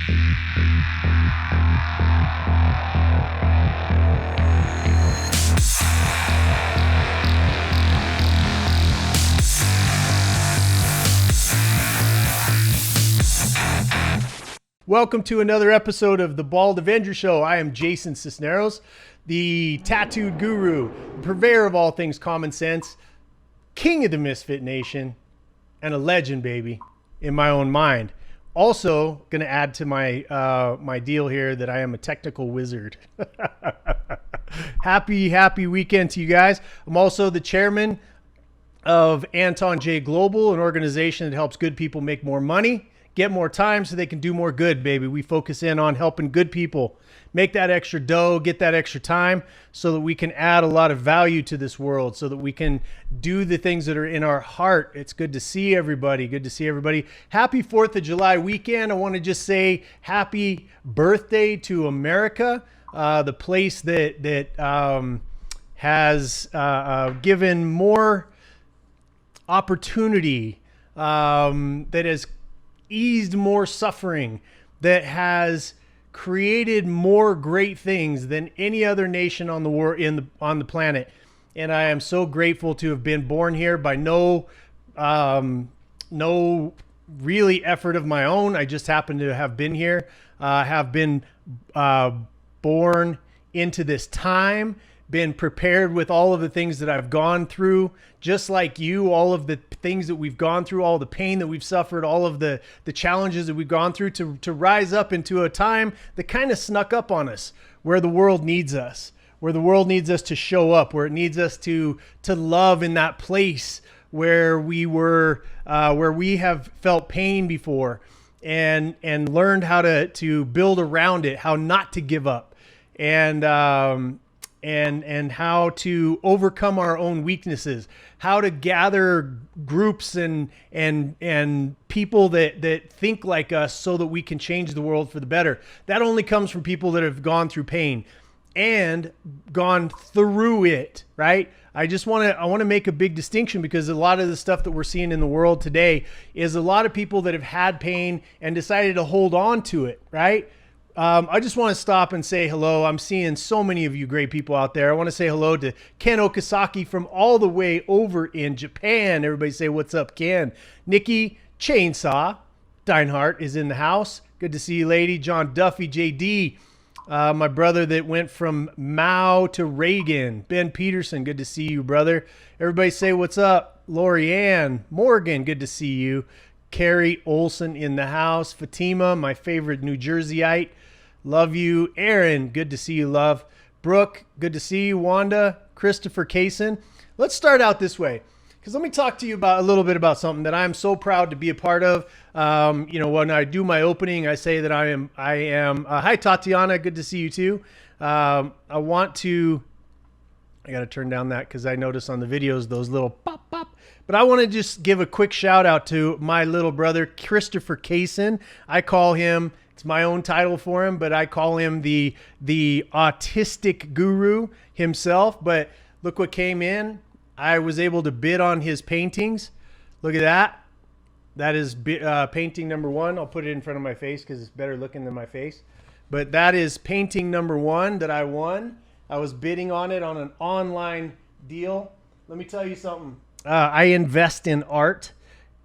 Welcome to another episode of the Bald Avenger Show. I am Jason Sisneros, the tattooed guru, purveyor of all things common sense, king of the Misfit Nation, and a legend, baby, in my own mind. Also, going to add to my my deal here that I am a technical wizard. Happy weekend to you guys. I'm also the chairman of Anton J Global, an organization that helps good people make more money, get more time so they can do more good, baby. We focus in on helping good people make that extra dough, get that extra time so that we can add a lot of value to this world, so that we can do the things that are in our heart. It's good to see everybody. Good to see everybody. Happy 4th of July weekend. I want to just say happy birthday to America, the place that has given more opportunity, that has eased more suffering, that has created more great things than any other nation on the world on the planet. And I am so grateful to have been born here by no really effort of my own. I just happen to have been here, have been born into this time, been prepared with all of the things that I've gone through, just like you, all of the things that we've gone through, all the pain that we've suffered, all of the challenges that we've gone through to rise up into a time that kind of snuck up on us, where the world needs us, where the world needs us to show up, where it needs us to love in that place where we were, where we have felt pain before and learned how to build around it, how not to give up, and how to overcome our own weaknesses, how to gather groups and people that think like us so that we can change the world for the better. That only comes from people that have gone through pain and gone through it, right? I want to make a big distinction, because a lot of the stuff that we're seeing in the world today is a lot of people that have had pain and decided to hold on to it, right? I just want to stop and say hello. I'm seeing so many of you great people out there. I want to say hello to Ken Okasaki from all the way over in Japan. Everybody say, what's up, Ken? Nikki Chainsaw Deinhardt is in the house. Good to see you, lady. John Duffy, JD, my brother that went from Mao to Reagan. Ben Peterson, good to see you, brother. Everybody say, what's up? Lori Ann Morgan, good to see you. Carrie Olson in the house. Fatima, my favorite New Jerseyite. Love you. Aaron, good to see you, love. Brooke, good to see you. Wanda, Christopher Kaysen. Let's start out this way, because let me talk to you about a little bit about something that I'm so proud to be a part of. When I do my opening, I say that I am. Hi, Tatiana. Good to see you too. I got to turn down that because I notice on the videos those little pop, pop. But I want to just give a quick shout out to my little brother, Christopher Kaysen. I call him, it's my own title for him, but I call him the autistic guru himself. But look what came in. I was able to bid on his paintings. Look at that. That is painting number 1. I'll put it in front of my face because it's better looking than my face. But that is painting number 1 that I won. I was bidding on it on an online deal. Let me tell you something. I invest in art,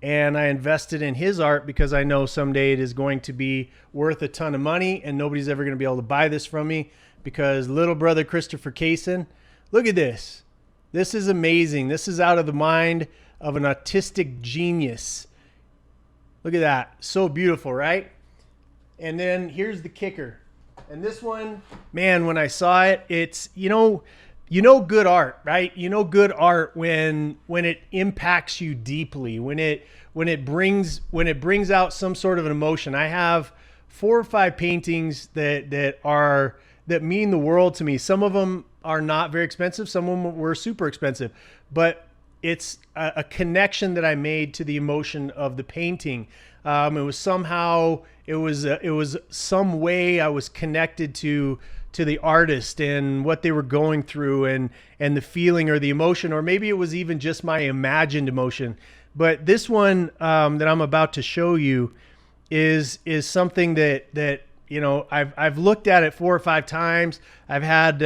and I invested in his art because I know someday it is going to be worth a ton of money, and nobody's ever going to be able to buy this from me, because little brother Christopher Kaysen, look at this. This is amazing. This is out of the mind of an autistic genius. Look at that. So beautiful, right? And then here's the kicker. And this one, man, when I saw it, it's, you know good art, right? You know good art when it impacts you deeply, when it brings out some sort of an emotion. I have 4 or 5 paintings that mean the world to me. Some of them are not very expensive. Some of them were super expensive, but it's a connection that I made to the emotion of the painting. It was some way I was connected to the artist and what they were going through, and the feeling or the emotion, or maybe it was even just my imagined emotion. But this one that I'm about to show you is something that I've looked at it 4 or 5 times. I've had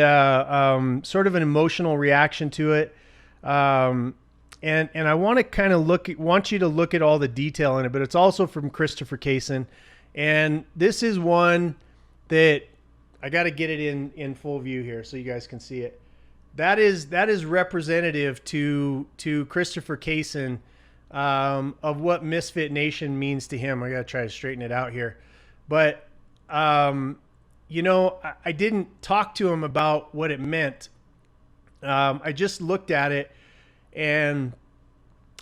sort of an emotional reaction to it, and I want to kind of want you to look at all the detail in it. But it's also from Christopher Kaysen, and this is one that I got to get it in full view here so you guys can see it. That is representative to Christopher Kaysen of what Misfit Nation means to him. I got to try to straighten it out here, but I didn't talk to him about what it meant. I just looked at it and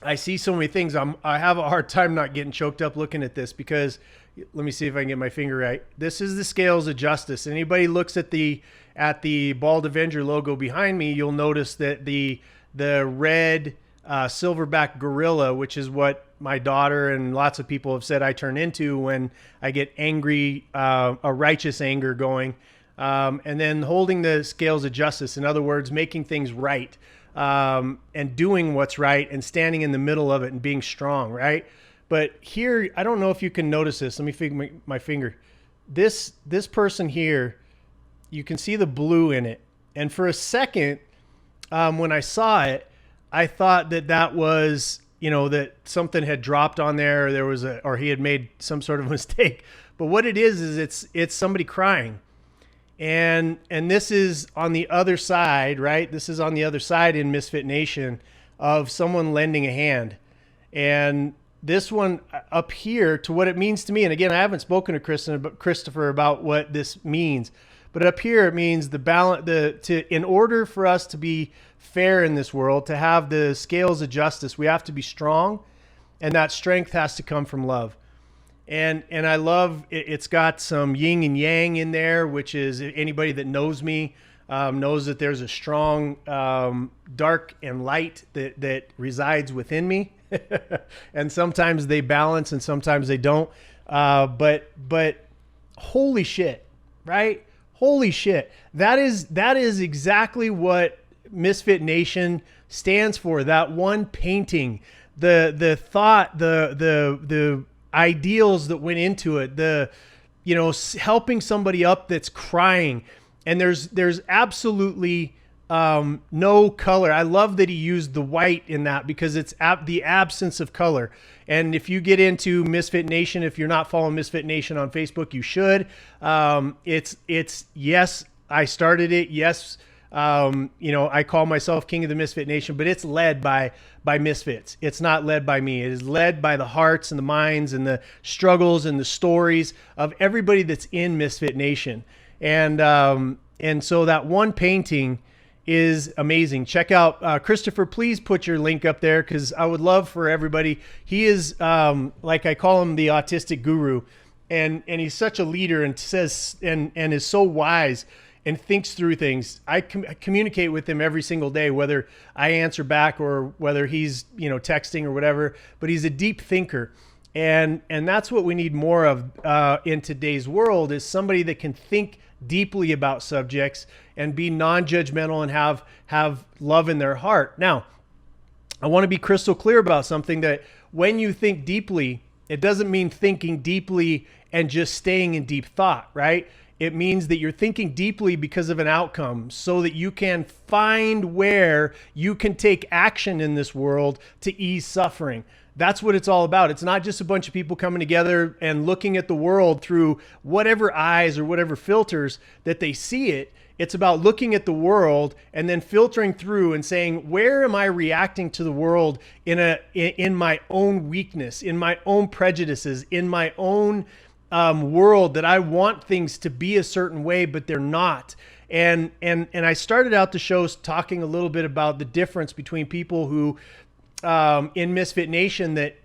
I see so many things. I have a hard time not getting choked up looking at this because let me see if I can get my finger right. This is the scales of justice. Anybody looks at the Bald Avenger logo behind me, you'll notice that the red silverback gorilla, which is what my daughter and lots of people have said I turn into when I get angry, a righteous anger going, and then holding the scales of justice. In other words, making things right, and doing what's right and standing in the middle of it and being strong, right? But here, I don't know if you can notice this. Let me figure my finger. This person here, you can see the blue in it. And for a second, when I saw it, I thought that was, that something had dropped on there, or he had made some sort of mistake. But what it is it's somebody crying. And this is on the other side, right? This is on the other side in Misfit Nation of someone lending a hand. And this one up here, to what it means to me, and again, I haven't spoken to Christopher about what this means, but up here it means the balance. In order for us to be fair in this world, to have the scales of justice, we have to be strong, and that strength has to come from love. And I love it. It's got some yin and yang in there, which is, anybody that knows me knows that there's a strong dark and light that resides within me. And sometimes they balance and sometimes they don't. But holy shit, right? Holy shit. That is exactly what Misfit Nation stands for. That one painting, the thought, the ideals that went into it, helping somebody up that's crying. And there's absolutely no color. I love that he used the white in that because it's the absence of color. And if you get into Misfit Nation, if you're not following Misfit Nation on Facebook, you should. It's yes, I started it. Yes, I call myself King of the Misfit Nation, but it's led by Misfits. It's not led by me. It is led by the hearts and the minds and the struggles and the stories of everybody that's in Misfit Nation. And so that one painting is amazing. Check out Christopher. Please put your link up there because I would love for everybody. He is like I call him the autistic guru, and he's such a leader and says and is so wise and thinks through things. I communicate with him every single day, whether I answer back or whether he's texting or whatever. But he's a deep thinker, and that's what we need more of in today's world, is somebody that can think deeply about subjects and be non-judgmental and have love in their heart. Now, I want to be crystal clear about something, that when you think deeply, it doesn't mean thinking deeply and just staying in deep thought, right? It means that you're thinking deeply because of an outcome, so that you can find where you can take action in this world to ease suffering. That's what it's all about. It's not just a bunch of people coming together and looking at the world through whatever eyes or whatever filters that they see it. It's about looking at the world and then filtering through and saying, where am I reacting to the world in my own weakness, in my own prejudices, in my own world, that I want things to be a certain way, but they're not. And I started out the show talking a little bit about the difference between people who in Misfit Nation, that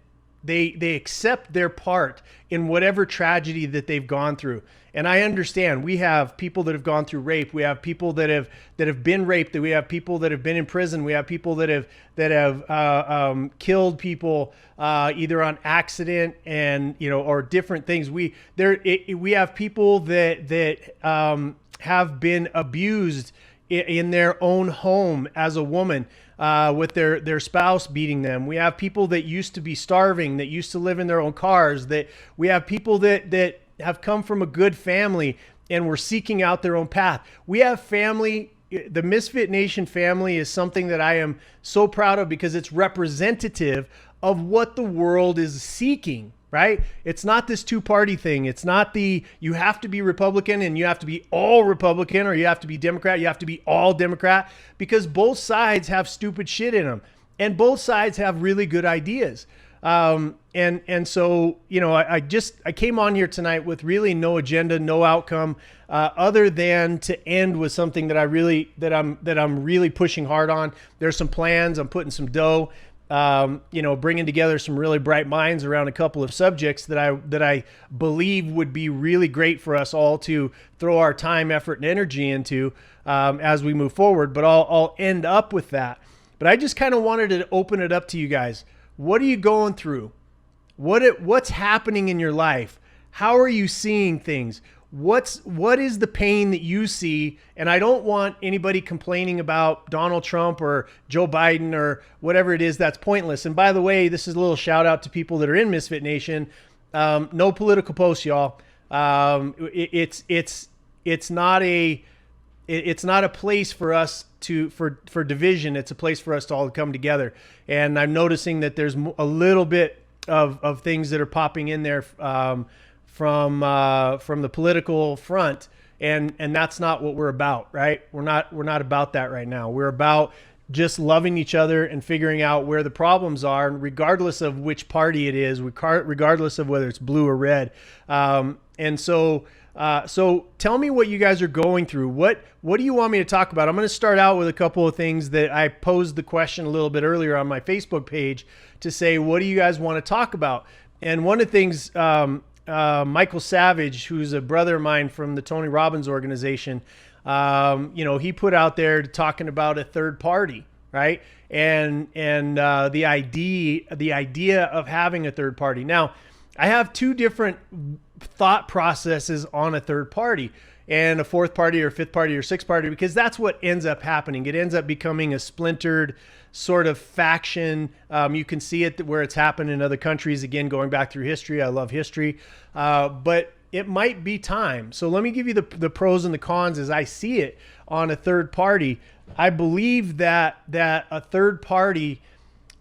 they accept their part in whatever tragedy that they've gone through. And I understand we have people that have gone through rape. We have people that have been raped. That we have people that have been in prison. We have people that have killed people either on accident and or different things. We have people that have been abused in their own home as a woman, with their spouse beating them. We have people that used to be starving, that used to live in their own cars. That we have people that have come from a good family and were seeking out their own path. We have family. The Misfit Nation family is something that I am so proud of because it's representative of what the world is seeking, right? It's not this two-party thing. It's not you have to be Republican and you have to be all Republican, or you have to be Democrat, you have to be all Democrat, because both sides have stupid shit in them and both sides have really good ideas. And so, you know, I came on here tonight with really no agenda, no outcome, other than to end with something that I'm really pushing hard on. There's some plans. I'm putting some dough, you know, bringing together some really bright minds around a couple of subjects that I believe would be really great for us all to throw our time, effort, and energy into, as we move forward. But I'll end up with that. But I just kind of wanted to open it up to you guys. What are you going through? What's happening in your life? How are you seeing things? What is the pain that you see? And I don't want anybody complaining about Donald Trump or Joe Biden or whatever it is. That's pointless. And by the way, this is a little shout out to people that are in Misfit Nation. No political posts, y'all. It's not a place for us for division. It's a place for us to all come together. And I'm noticing that there's a little bit of things that are popping in there from the political front, and that's not what we're about, right? We're not about that right now. We're about just loving each other and figuring out where the problems are, regardless of which party it is, regardless of whether it's blue or red. So tell me what you guys are going through. What do you want me to talk about? I'm going to start out with a couple of things that I posed the question a little bit earlier on my Facebook page to say, what do you guys want to talk about? And one of the things, Michael Savage, who's a brother of mine from the Tony Robbins organization, you know, he put out there talking about a third party, right? And the idea of having a third party. Now, I have two different thought processes on a third party and a fourth party or fifth party or sixth party, because that's what ends up happening. It ends up becoming a splintered sort of faction. You can see it where it's happened in other countries. Again, going back through history, I love history, but it might be time. So let me give you the pros and the cons as I see it on a third party. I believe that a third party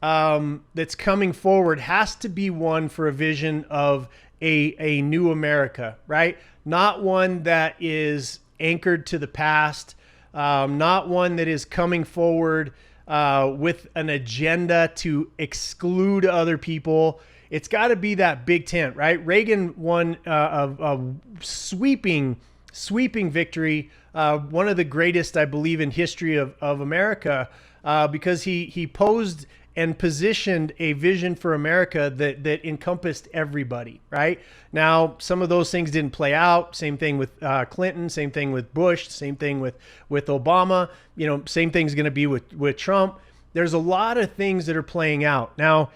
that's coming forward has to be one for a vision of a new America, right? Not one that is anchored to the past, not one that is coming forward with an agenda to exclude other people. It's got to be that big tent, right? Reagan won a sweeping victory, one of the greatest, I believe, in history of America, because he posed and positioned a vision for America that encompassed everybody, right? Now, some of those things didn't play out. Same thing with Clinton, same thing with Bush, same thing with Obama. You know, same thing's going to be with Trump. There's a lot of things that are playing out. Now,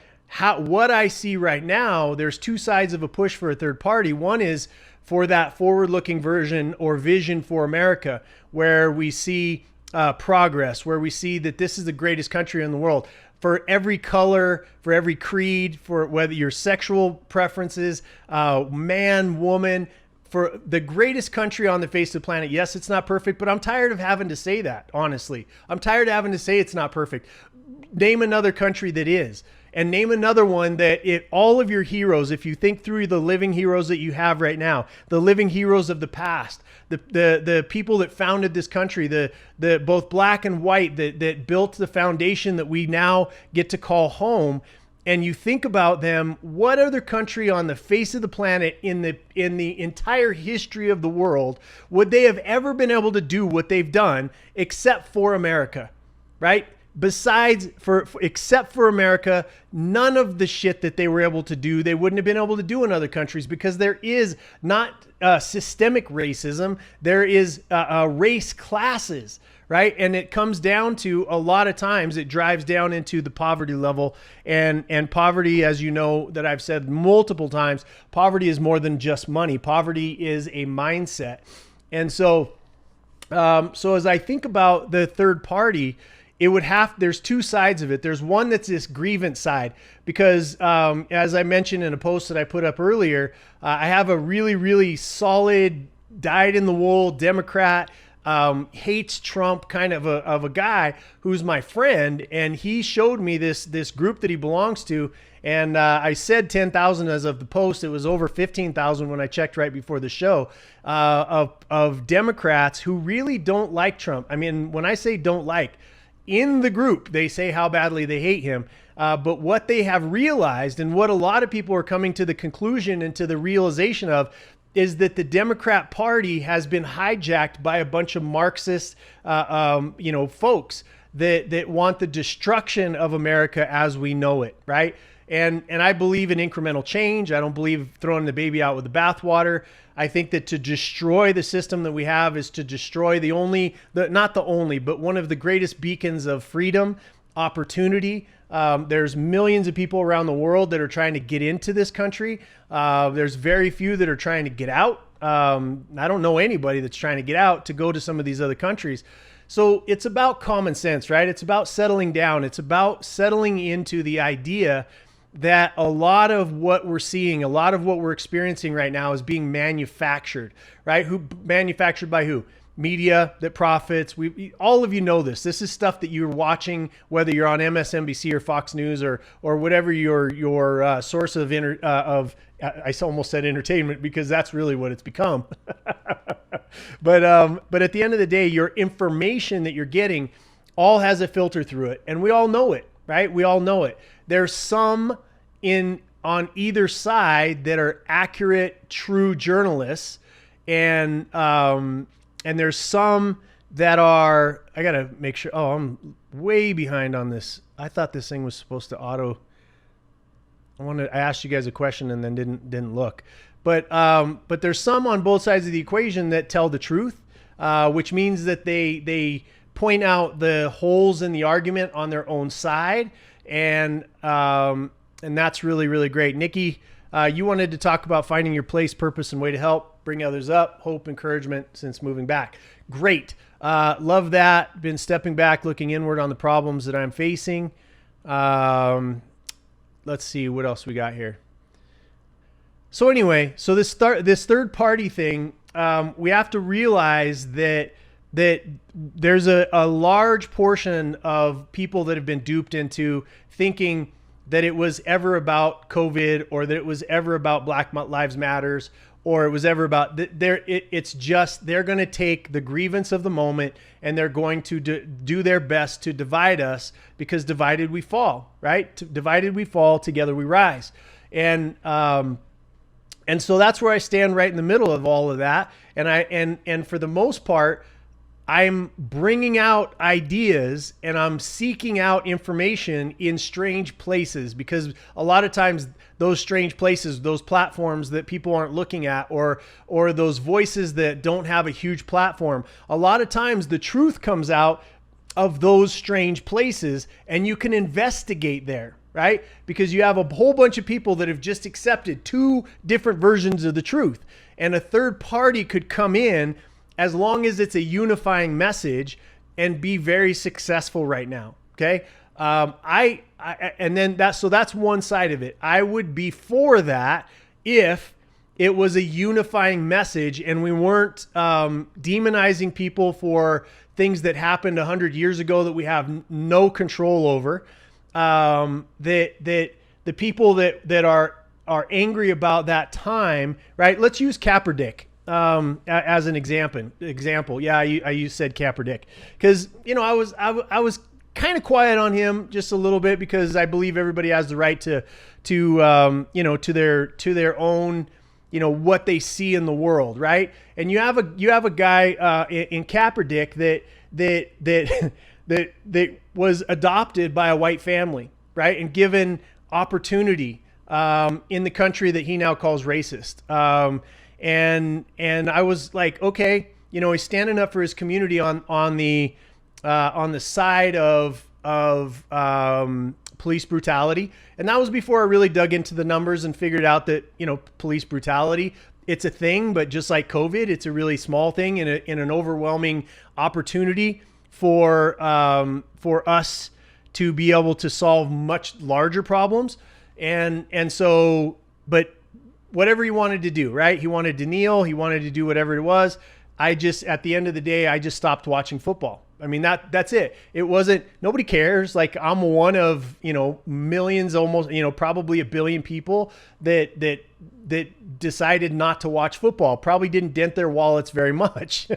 what I see right now, there's two sides of a push for a third party. One is for that forward-looking version or vision for America, where we see progress, where we see that this is the greatest country in the world. For every color, for every creed, for whether your sexual preferences, man, woman, for the greatest country on the face of the planet. Yes, it's not perfect, but I'm tired of having to say that, honestly. I'm tired of having to say it's not perfect. Name another country that is. And name another one that all of your heroes, if you think through the living heroes that you have right now, the living heroes of the past, the people that founded this country, the both black and white that built the foundation that we now get to call home, and you think about them, what other country on the face of the planet in the entire history of the world would they have ever been able to do what they've done except for America, right? Except for America, none of the shit that they were able to do, they wouldn't have been able to do in other countries, because there is not systemic racism. There is race classes, right? And it comes down to, a lot of times it drives down into the poverty level, and poverty, as you know, that I've said multiple times, poverty is more than just money. Poverty is a mindset. And so So as I think about the third party, there's two sides of it. There's one that's this grievance side because, as I mentioned in a post that I put up earlier, I have a really, really solid, dyed in the wool Democrat, hates Trump kind of a guy who's my friend. And he showed me this group that he belongs to. And I said 10,000 as of the post. It was over 15,000 when I checked right before the show, of Democrats who really don't like Trump. I mean, when I say don't like, in the group, they say how badly they hate him. But what they have realized, and what a lot of people are coming to the conclusion and to the realization of, is that the Democrat Party has been hijacked by a bunch of Marxist, folks that want the destruction of America as we know it, right? And I believe in incremental change. I don't believe throwing the baby out with the bathwater. I think that to destroy the system that we have is to destroy not the only, but one of the greatest beacons of freedom, opportunity. There's millions of people around the world that are trying to get into this country. There's very few that are trying to get out. I don't know anybody that's trying to get out to go to some of these other countries. So it's about common sense, right? It's about settling down. It's about settling into the idea that a lot of what we're seeing, a lot of what we're experiencing right now is being manufactured, right? Manufactured by who? Media that profits. All of you know this. This is stuff that you're watching, whether you're on MSNBC or Fox News or whatever your source of I almost said entertainment because that's really what it's become. But at the end of the day, your information that you're getting all has a filter through it, and we all know it, right? We all know it. There's some on either side that are accurate, true journalists, and there's some that are. I gotta make sure. Oh, I'm way behind on this. I thought this thing was supposed to auto. I asked you guys a question and then didn't look, but there's some on both sides of the equation that tell the truth, which means that they point out the holes in the argument on their own side. And that's really, really great. Nikki, you wanted to talk about finding your place, purpose, and way to help bring others up, hope, encouragement since moving back. Great. Love that. Been stepping back, looking inward on the problems that I'm facing. Let's see what else we got here. So anyway, so this third party thing, we have to realize that there's a large portion of people that have been duped into thinking that it was ever about COVID, or that it was ever about Black Lives Matters, or it was ever about it's just they're going to take the grievance of the moment and they're going to do their best to divide us, because divided we fall, right? Divided we fall, together we rise. And so that's where I stand, right in the middle of all of that. And for the most part, I'm bringing out ideas and I'm seeking out information in strange places, because a lot of times those strange places, those platforms that people aren't looking at, or those voices that don't have a huge platform, a lot of times the truth comes out of those strange places, and you can investigate there, right? Because you have a whole bunch of people that have just accepted two different versions of the truth, and a third party could come in, as long as it's a unifying message, and be very successful right now. Okay. So that's one side of it. I would be for that if it was a unifying message and we weren't demonizing people for things that happened 100 years ago that we have no control over. That the people that are angry about that time, right? Let's use Kaepernick as an example. Yeah, I said Kaepernick because I was kind of quiet on him just a little bit, because I believe everybody has the right to their own, what they see in the world, right? And you have a guy in Kaepernick that was adopted by a white family, right, and given opportunity in the country that he now calls racist. And I was like, okay, he's standing up for his community on the side of police brutality. And that was before I really dug into the numbers and figured out that, police brutality it's a thing, but just like COVID, it's a really small thing in an overwhelming opportunity for us to be able to solve much larger problems. And so, but whatever he wanted to do, right? He wanted to kneel. He wanted to do whatever it was. At the end of the day, I just stopped watching football. I mean, that's it. It wasn't, nobody cares. Like, I'm one of, millions, almost, probably a billion people that decided not to watch football. Probably didn't dent their wallets very much,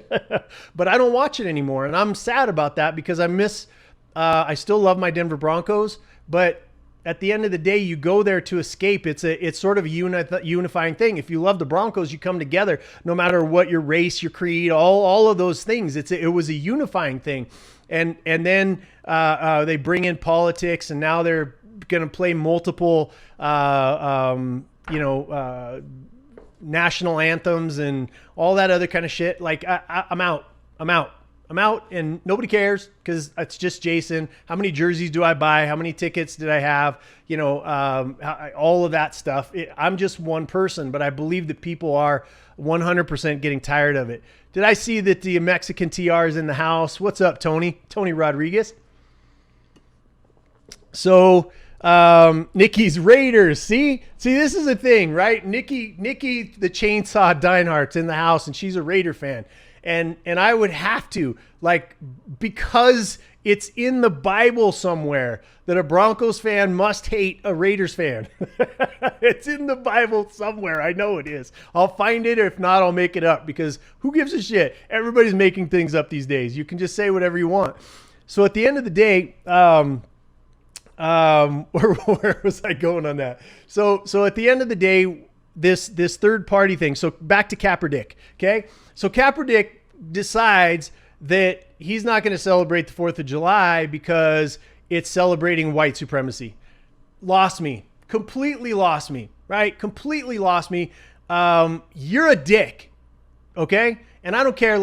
but I don't watch it anymore. And I'm sad about that because I still love my Denver Broncos, but at the end of the day, you go there to escape. It's sort of a unifying thing. If you love the Broncos, you come together, no matter what your race, your creed, all of those things. It was a unifying thing, and then they bring in politics, and now they're going to play multiple, national anthems and all that other kind of shit. Like, I'm out. I'm out, and nobody cares because it's just Jason. How many jerseys do I buy? How many tickets did I have? All of that stuff. I'm just one person, but I believe that people are 100% getting tired of it. Did I see that the Mexican TR is in the house? What's up, Tony? Tony Rodriguez. So, Nikki's Raiders. See, this is a thing, right? Nikki, the Chainsaw Deinhardt's in the house, and she's a Raider fan. And I would have to, because it's in the Bible somewhere that a Broncos fan must hate a Raiders fan. It's in the Bible somewhere. I know it is. I'll find it. If not, I'll make it up, because who gives a shit? Everybody's making things up these days. You can just say whatever you want. So at the end of the day, where was I going on that? So at the end of the day, this third party thing. So back to Kaepernick. Okay. So Kaepernick decides that he's not going to celebrate the 4th of July because it's celebrating white supremacy. Lost me. Completely lost me. Right? Completely lost me. You're a dick. Okay? And I don't care,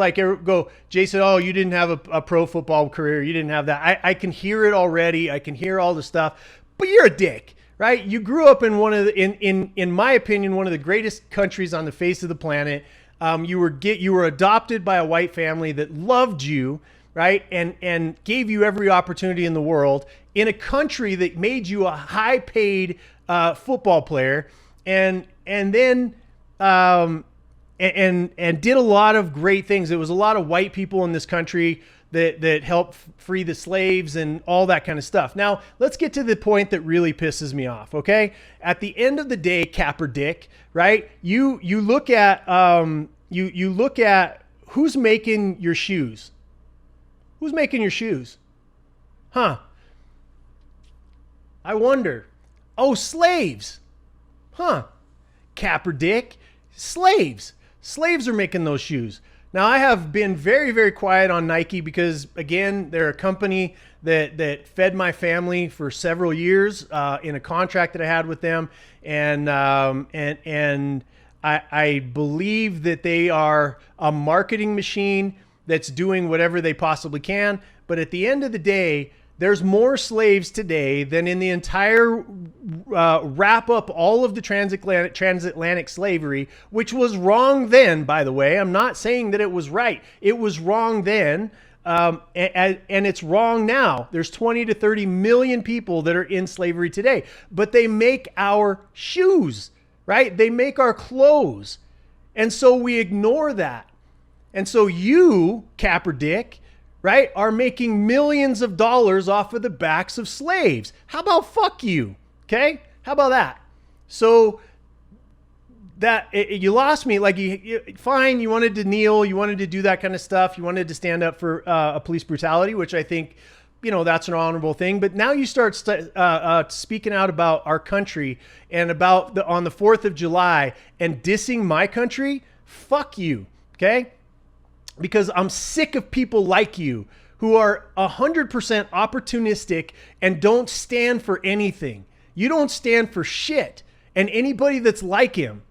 Jason, oh, you didn't have a pro football career. You didn't have that. I can hear it already. I can hear all the stuff. But you're a dick. Right? You grew up in in my opinion, one of the greatest countries on the face of the planet. You were adopted by a white family that loved you, right? And gave you every opportunity in the world in a country that made you a high paid football player, and then and did a lot of great things. There was a lot of white people in this country that helped free the slaves and all that kind of stuff. Now, let's get to the point that really pisses me off, okay? At the end of the day, Kaepernick, right? You look at you look at who's making your shoes. Who's making your shoes? Huh. I wonder. Oh, slaves. Huh. Kaepernick, slaves. Slaves are making those shoes. Now, I have been very, very quiet on Nike because, again, they're a company that fed my family for several years in a contract that I had with them, and I believe that they are a marketing machine that's doing whatever they possibly can. But at the end of the day, there's more slaves today than in the entire wrap up all of the transatlantic slavery, which was wrong then, by the way. I'm not saying that it was right. It was wrong then, and it's wrong now. There's 20 to 30 million people that are in slavery today, but they make our shoes, right? They make our clothes. And so we ignore that. And so you, Kaepernick, right, are making millions of dollars off of the backs of slaves. How about fuck you? Okay? How about that? So you lost me. Fine, you wanted to kneel, you wanted to do that kind of stuff, you wanted to stand up for police brutality, which I think, that's an honorable thing. But now you start speaking out about our country and about on the 4th of July and dissing my country. Fuck you. Okay? Because I'm sick of people like you who are 100% opportunistic and don't stand for anything. You don't stand for shit. And anybody that's like him,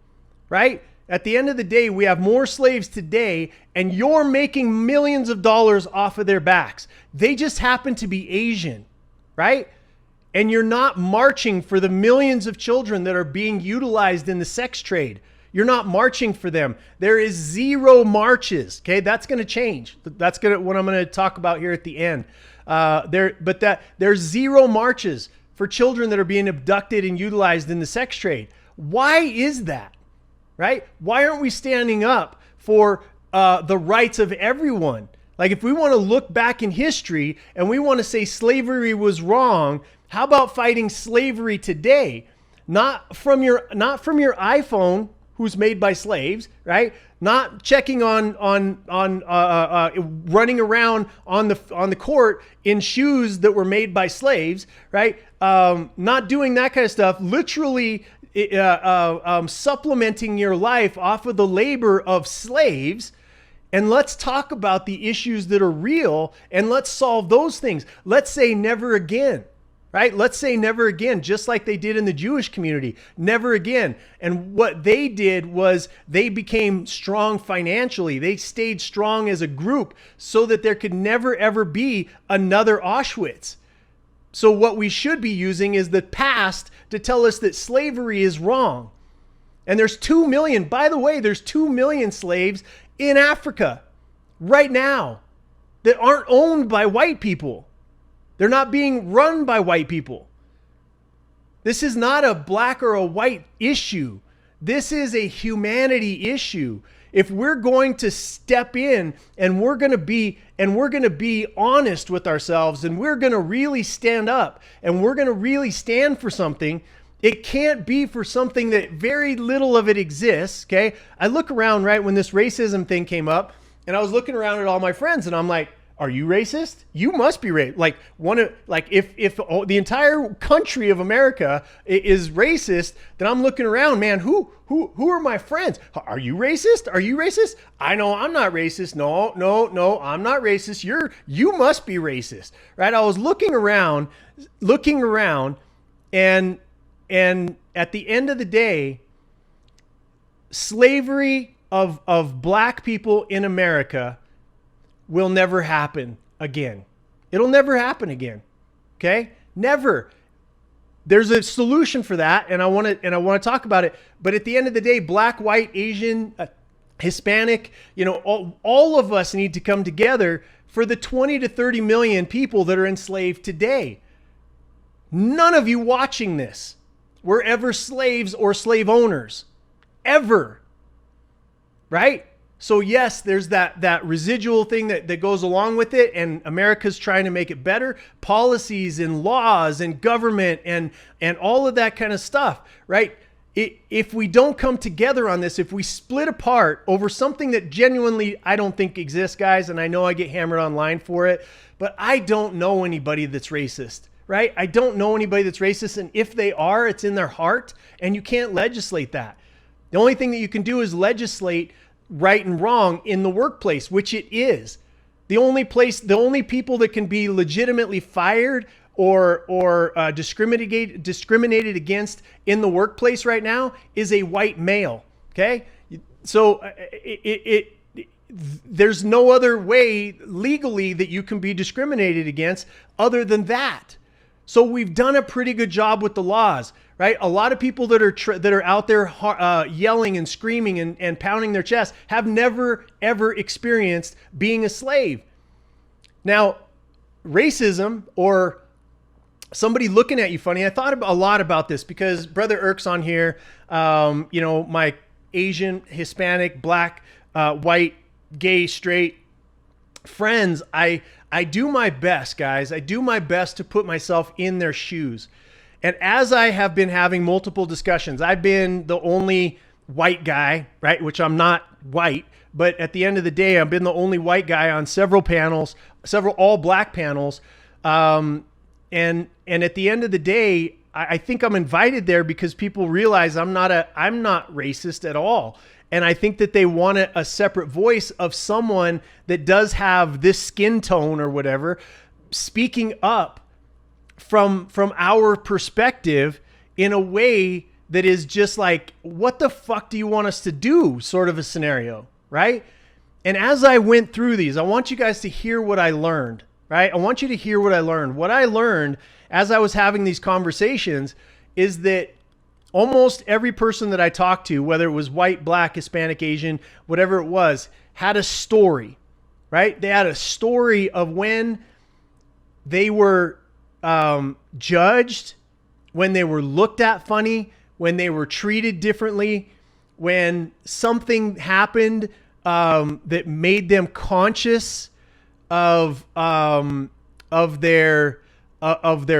right? At the end of the day, we have more slaves today, and you're making millions of dollars off of their backs. They just happen to be Asian, right? And you're not marching for the millions of children that are being utilized in the sex trade. You're not marching for them. There is zero marches. Okay, that's going to change. That's what I'm going to talk about here at the end. There's zero marches for children that are being abducted and utilized in the sex trade. Why is that? Right? Why aren't we standing up for the rights of everyone? Like, if we want to look back in history and we want to say slavery was wrong, how about fighting slavery today? Not from your iPhone, who's made by slaves, right? Not checking on running around on the court in shoes that were made by slaves, right? Not doing that kind of stuff. Literally supplementing your life off of the labor of slaves. And let's talk about the issues that are real, and let's solve those things. Let's say never again. Right? Let's say never again, just like they did in the Jewish community, never again. And what they did was they became strong financially. They stayed strong as a group so that there could never, ever be another Auschwitz. So what we should be using is the past to tell us that slavery is wrong. And there's 2 million, by the way, there's 2 million slaves in Africa right now that aren't owned by white people. They're not being run by white people. This is not a black or a white issue. This is a humanity issue. If we're going to step in and we're going to be honest with ourselves, and we're going to really stand up and we're going to really stand for something, it can't be for something that very little of it exists. Okay. I look around, right, when this racism thing came up, and I was looking around at all my friends, and I'm like, are you racist? You must be racist. If the entire country of America is racist, then I'm looking around, man, who are my friends? Are you racist? Are you racist? I know I'm not racist. No, I'm not racist. You must be racist. Right? I was looking around and at the end of the day, slavery of black people in America will never happen again. It'll never happen again. Okay? Never. There's a solution for that, and I want to talk about it. But at the end of the day, black, white, Asian, Hispanic, all of us need to come together for the 20 to 30 million people that are enslaved today. None of you watching this were ever slaves or slave owners. Ever. Right? So yes, there's that residual thing that goes along with it, and America's trying to make it better. Policies and laws and government and all of that kind of stuff, right? If we don't come together on this, if we split apart over something that genuinely I don't think exists, guys, and I know I get hammered online for it, but I don't know anybody that's racist, right? I don't know anybody that's racist, and if they are, it's in their heart, and you can't legislate that. The only thing that you can do is legislate right and wrong in the workplace, which it is. The only people that can be legitimately fired or discriminated against in the workplace right now is a white male. Okay, so there's no other way legally that you can be discriminated against other than that. So we've done a pretty good job with the laws, right? A lot of people that are out there yelling and screaming and pounding their chest have never, ever experienced being a slave. Now, racism or somebody looking at you funny, I thought a lot about this because Brother Irk's on here, my Asian, Hispanic, black, white, gay, straight friends, I do my best, guys. I do my best to put myself in their shoes. And as I have been having multiple discussions, I've been the only white guy, right? Which I'm not white, but at the end of the day, I've been the only white guy on several panels, several all black panels. And at the end of the day, I think I'm invited there because people realize I'm not racist at all. And I think that they want a separate voice of someone that does have this skin tone or whatever, speaking up from our perspective in a way that is just like, what the fuck do you want us to do? Sort of a scenario, right? And as I went through these, I want you guys to hear what I learned, right? I want you to hear what I learned. What I learned as I was having these conversations is that almost every person that I talked to, whether it was white, black, Hispanic, Asian, whatever it was, had a story, right? They had a story of when they were judged, when they were looked at funny, when they were treated differently, when something happened that made them conscious of their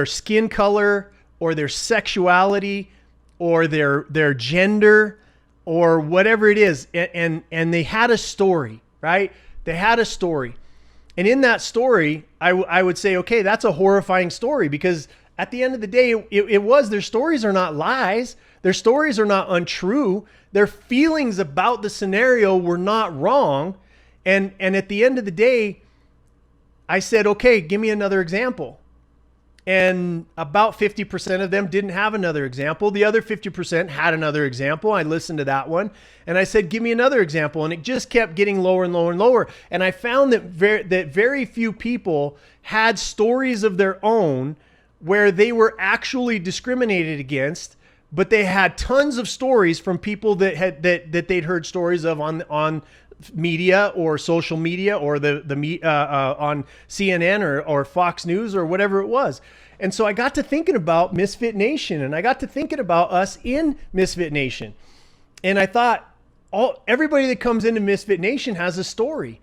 skin color or their sexuality or their gender or whatever it is. And they had a story, right? They had a story. And in that story, I would say, okay, that's a horrifying story, because at the end of the day, it was, their stories are not lies. Their stories are not untrue. Their feelings about the scenario were not wrong. And at the end of the day, I said, okay, give me another example. And about 50% of them didn't have another example. The other 50% had another example. I listened to that one and I said, give me another example. And it just kept getting lower and lower and lower. And I found that very few people had stories of their own where they were actually discriminated against, but they had tons of stories from people that they'd heard stories of on media or social media or on CNN or Fox News or whatever it was. And so I got to thinking about Misfit Nation, and I got to thinking about us in Misfit Nation. And I thought, everybody that comes into Misfit Nation has a story.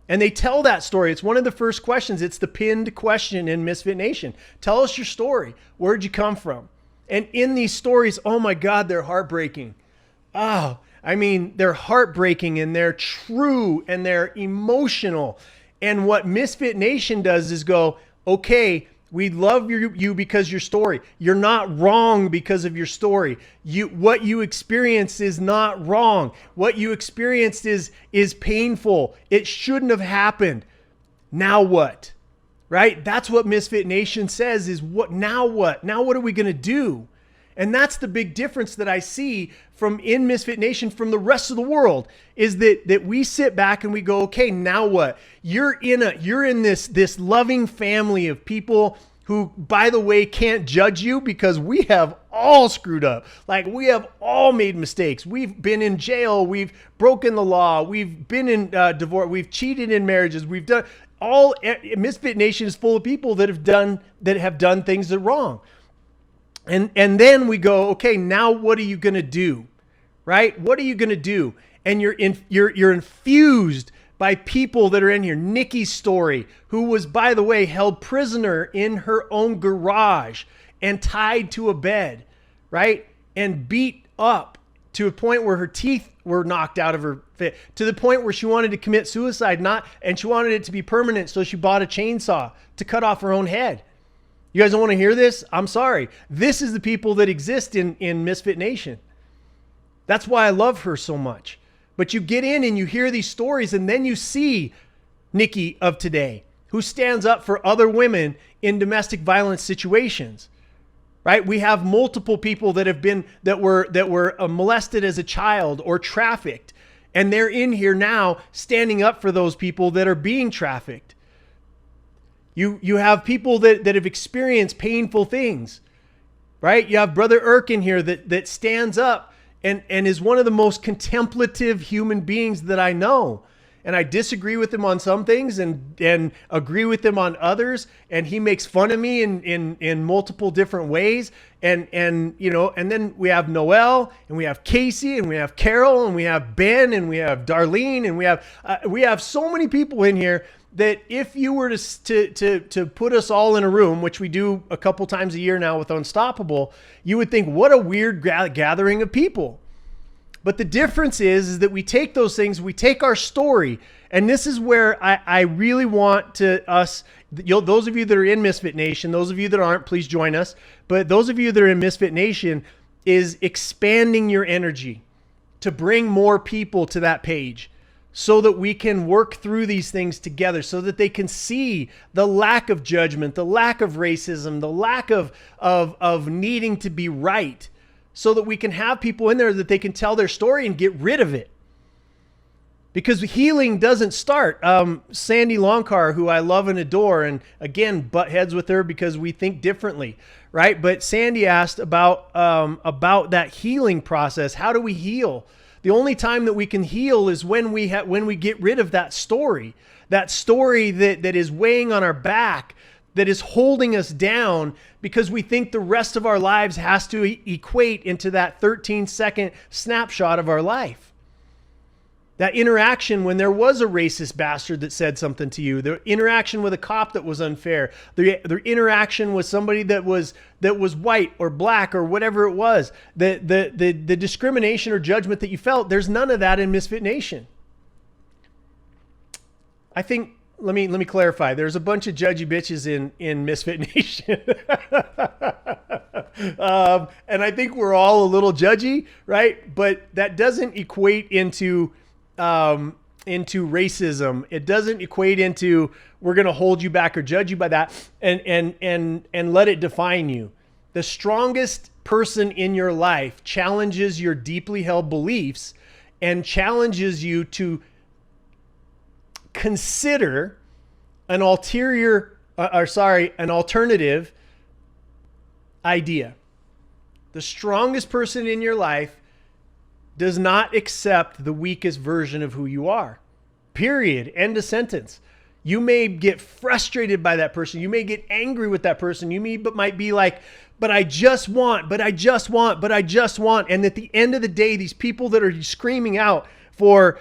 And they tell that story. It's one of the first questions. It's the pinned question in Misfit Nation. Tell us your story. Where'd you come from? And in these stories, oh my God, they're heartbreaking. They're heartbreaking, and they're true, and they're emotional. And what Misfit Nation does is go, okay, we love you because your story. You're not wrong because of your story. What you experienced is not wrong. What you experienced is painful. It shouldn't have happened. Now what? Right? That's what Misfit Nation says is now what? Now what are we going to do? And that's the big difference that I see from in Misfit Nation from the rest of the world, is that we sit back and we go, okay, now what? You're in this loving family of people who, by the way, can't judge you, because we have all screwed up. Like, we have all made mistakes. We've been in jail. We've broken the law. We've been in divorce. We've cheated in marriages. We've done all. Misfit Nation is full of people that have done things that are wrong. And then we go, okay, now what are you going to do? Right? What are you going to do? And you're infused by people that are in here. Nikki's story, who was, by the way, held prisoner in her own garage and tied to a bed, right? And beat up to a point where her teeth were knocked out of her fit, to the point where she wanted to commit suicide, and she wanted it to be permanent, so she bought a chainsaw to cut off her own head. You guys don't want to hear this? I'm sorry. This is the people that exist in Misfit Nation. That's why I love her so much. But you get in and you hear these stories, and then you see Nikki of today, who stands up for other women in domestic violence situations. Right? We have multiple people that were molested as a child or trafficked, and they're in here now standing up for those people that are being trafficked. You have people that have experienced painful things, right? You have Brother Irk in here that stands up and is one of the most contemplative human beings that I know. And I disagree with him on some things and agree with him on others. And he makes fun of me in multiple different ways. And then we have Noel, and we have Casey, and we have Carol, and we have Ben, and we have Darlene, and we have so many people in here that if you were to put us all in a room, which we do a couple times a year now with Unstoppable, you would think, what a weird gathering of people. But the difference is that we take those things, we take our story, and this is where I really want those of you that are in Misfit Nation, those of you that aren't, please join us. But those of you that are in Misfit Nation, is expanding your energy to bring more people to that page, so that we can work through these things together, so that they can see the lack of judgment, the lack of racism, the lack of needing to be right, so that we can have people in there that they can tell their story and get rid of it. Because healing doesn't start. Sandy Longcar, who I love and adore, and again, butt heads with her because we think differently, right? But Sandy asked about that healing process. How do we heal? The only time that we can heal is when we get rid of that story that is weighing on our back, that is holding us down because we think the rest of our lives has to equate into that 13-second snapshot of our life. That interaction when there was a racist bastard that said something to you, the interaction with a cop that was unfair, the interaction with somebody that was white or black or whatever it was, the discrimination or judgment that you felt, there's none of that in Misfit Nation. I think, let me clarify. There's a bunch of judgy bitches in Misfit Nation. And I think we're all a little judgy, right? But that doesn't equate into racism. It doesn't equate into we're going to hold you back or judge you by that and let it define you. The strongest person in your life challenges your deeply held beliefs and challenges you to consider an alternative idea. The strongest person in your life does not accept the weakest version of who you are. Period. End of sentence. You may get frustrated by that person. You may get angry with that person. You might be like, but I just want. And at the end of the day, these people that are screaming out for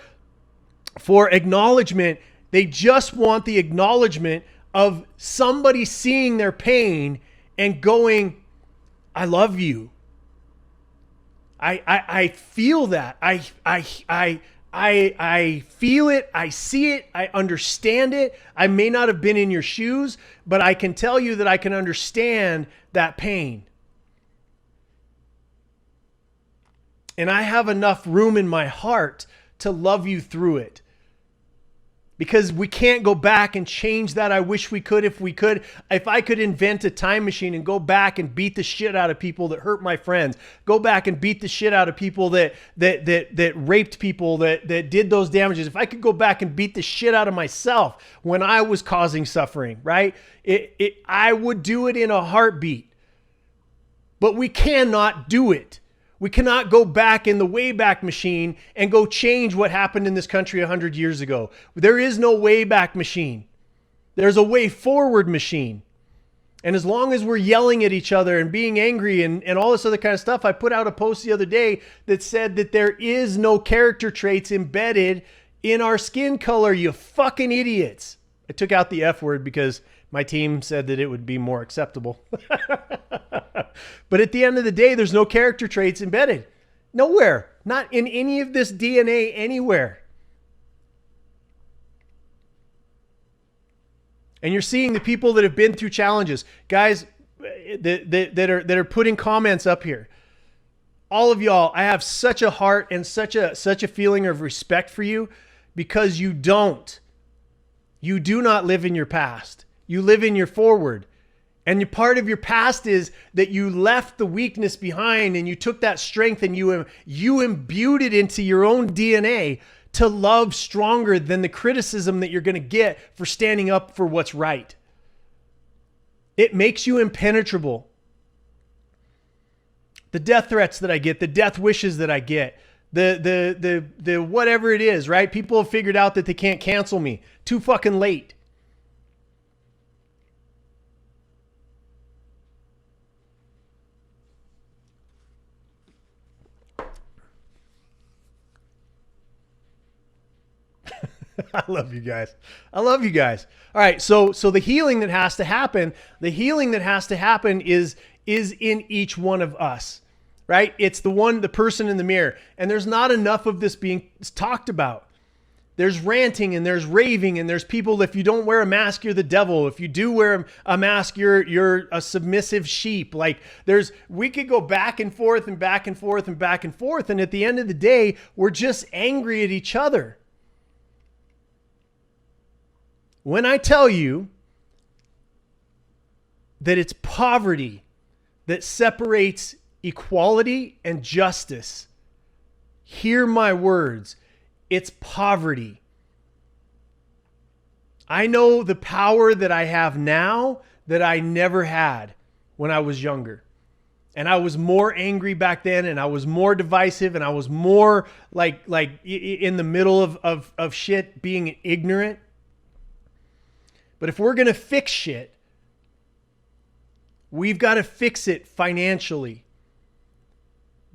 acknowledgement, they just want the acknowledgement of somebody seeing their pain and going, I love you. I feel that. I feel it. I see it. I understand it. I may not have been in your shoes, but I can tell you that I can understand that pain. And I have enough room in my heart to love you through it. Because we can't go back and change that. I wish we could. If I could invent a time machine and go back and beat the shit out of people that hurt my friends, go back and beat the shit out of people that raped people, that did those damages. If I could go back and beat the shit out of myself when I was causing suffering, right? I would do it in a heartbeat. But we cannot do it. We cannot go back in the Wayback Machine and go change what happened in this country 100 years ago. There is no Wayback Machine. There's a way forward machine. And as long as we're yelling at each other and being angry and all this other kind of stuff, I put out a post the other day that said that there is no character traits embedded in our skin color, you fucking idiots. I took out the F word because my team said that it would be more acceptable. But at the end of the day, there's no character traits embedded. Nowhere. Not in any of this DNA anywhere. And you're seeing the people that have been through challenges. Guys that are putting comments up here. All of y'all, I have such a heart and such a feeling of respect for you because you do not live in your past. You live in your forward. And part of your past is that you left the weakness behind and you took that strength and you imbued it into your own DNA to love stronger than the criticism that you're going to get for standing up for what's right. It makes you impenetrable. The death threats that I get, the death wishes that I get, the whatever it is, right? People have figured out that they can't cancel me. Too fucking late. I love you guys. I love you guys. All right. So the healing that has to happen, is in each one of us, right? It's the person in the mirror. And there's not enough of this being talked about. There's ranting and there's raving and there's people, if you don't wear a mask, you're the devil. If you do wear a mask, you're a submissive sheep. Like we could go back and forth and back and forth and back and forth. And at the end of the day, we're just angry at each other. When I tell you that it's poverty that separates equality and justice, hear my words. it's poverty. I know the power that I have now that I never had when I was younger. And I was more angry back then, and I was more divisive, and I was more like in the middle of shit, being ignorant. But if we're going to fix shit, we've got to fix it financially.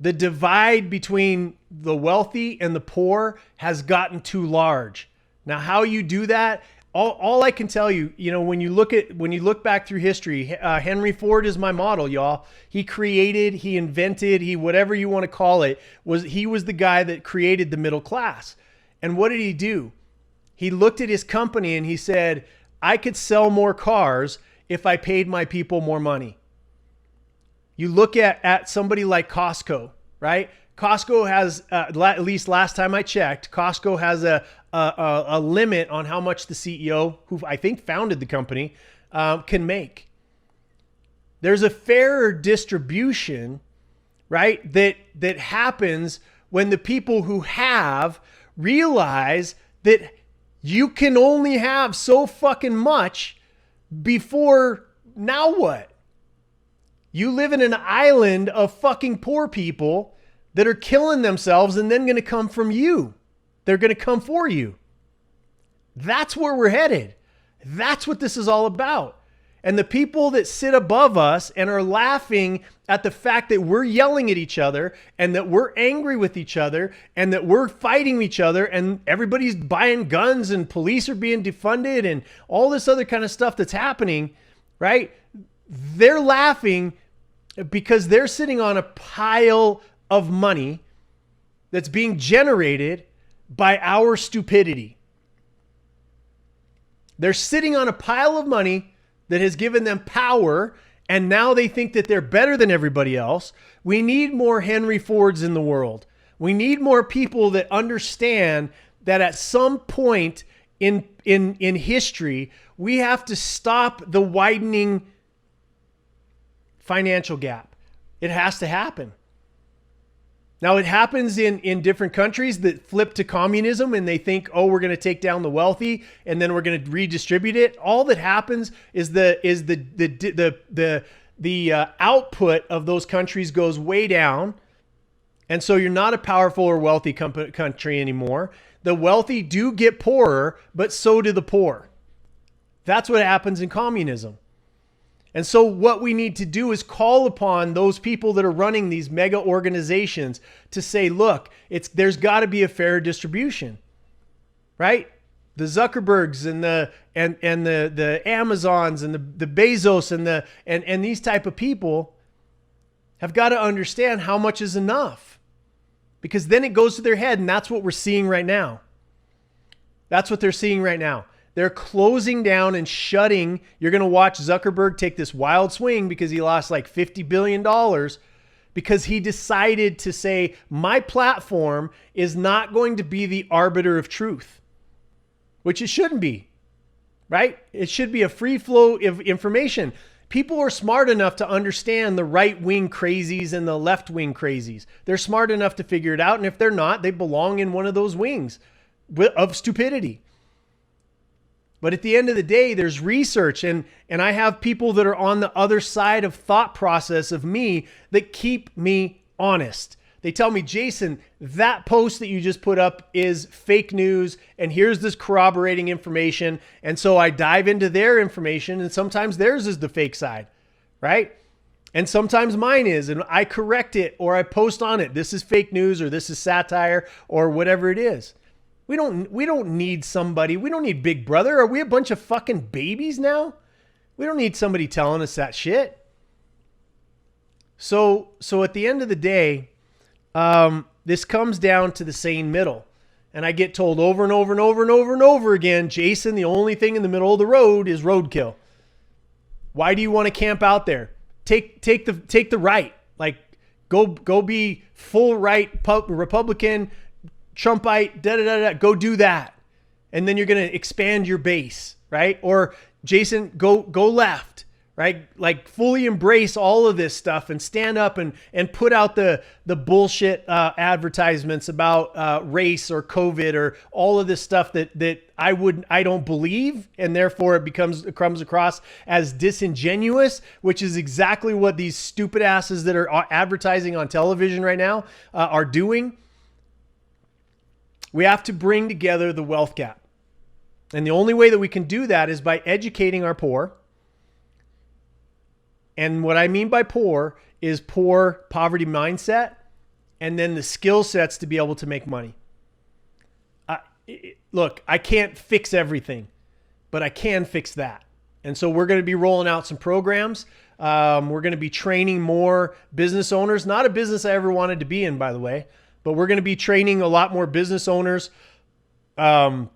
The divide between the wealthy and the poor has gotten too large. Now, how you do that, all I can tell you, when you look back through history, Henry Ford is my model, y'all. He created, he invented, whatever you want to call it, he was the guy that created the middle class. And what did he do? He looked at his company and he said, I could sell more cars if I paid my people more money. You look at somebody like Costco, right? Costco has, at least last time I checked, Costco has a limit on how much the CEO, who I think founded the company, can make. There's a fairer distribution, right? That happens when the people who have realize that you can only have so fucking much before now what? You live in an island of fucking poor people that are killing themselves and then going to come from you. They're going to come for you. That's where we're headed. That's what this is all about. And the people that sit above us and are laughing at the fact that we're yelling at each other and that we're angry with each other and that we're fighting each other and everybody's buying guns and police are being defunded and all this other kind of stuff that's happening, right? They're laughing because they're sitting on a pile of money that's being generated by our stupidity. They're sitting on a pile of money that has given them power, and now they think that they're better than everybody else. We need more Henry Fords in the world. We need more people that understand that at some point in history, we have to stop the widening financial gap. It has to happen. Now, it happens in different countries that flip to communism and they think, oh, we're going to take down the wealthy and then we're going to redistribute it. All that happens is the output of those countries goes way down. And so you're not a powerful or wealthy country anymore. The wealthy do get poorer, but so do the poor. That's what happens in communism. And so what we need to do is call upon those people that are running these mega organizations to say, look, there's got to be a fair distribution, right? The Zuckerbergs and the Amazons and the Bezos and these type of people have got to understand how much is enough, because then it goes to their head, and that's what we're seeing right now. That's what they're seeing right now. They're closing down and shutting. You're going to watch Zuckerberg take this wild swing because he lost like $50 billion because he decided to say, my platform is not going to be the arbiter of truth, which it shouldn't be, right? It should be a free flow of information. People are smart enough to understand the right-wing crazies and the left-wing crazies. They're smart enough to figure it out. And if they're not, they belong in one of those wings of stupidity. But at the end of the day, there's research, and I have people that are on the other side of thought process of me that keep me honest. They tell me, Jason, that post that you just put up is fake news, and here's this corroborating information. And so I dive into their information, and sometimes theirs is the fake side, right? And sometimes mine is, and I correct it or I post on it. This is fake news, or this is satire, or whatever it is. We don't need somebody. We don't need Big Brother. Are we a bunch of fucking babies now? We don't need somebody telling us that shit. So at the end of the day, this comes down to the sane middle. And I get told over and over and over and over and over again, Jason, the only thing in the middle of the road is roadkill. Why do you want to camp out there? Take the right. Like go be full right Republican, Trumpite, go do that. And then you're going to expand your base, right? Or Jason, go left, right? Like fully embrace all of this stuff and stand up and put out the bullshit advertisements about race or COVID or all of this stuff that I don't believe, and therefore it comes across as disingenuous, which is exactly what these stupid asses that are advertising on television right now are doing. We have to bring together the wealth gap. And the only way that we can do that is by educating our poor. And what I mean by poor is poor poverty mindset, and then the skill sets to be able to make money. Look, I can't fix everything, but I can fix that. And so we're going to be rolling out some programs. We're going to be training more business owners. Not a business I ever wanted to be in, by the way, but we're going to be training a lot more business owners from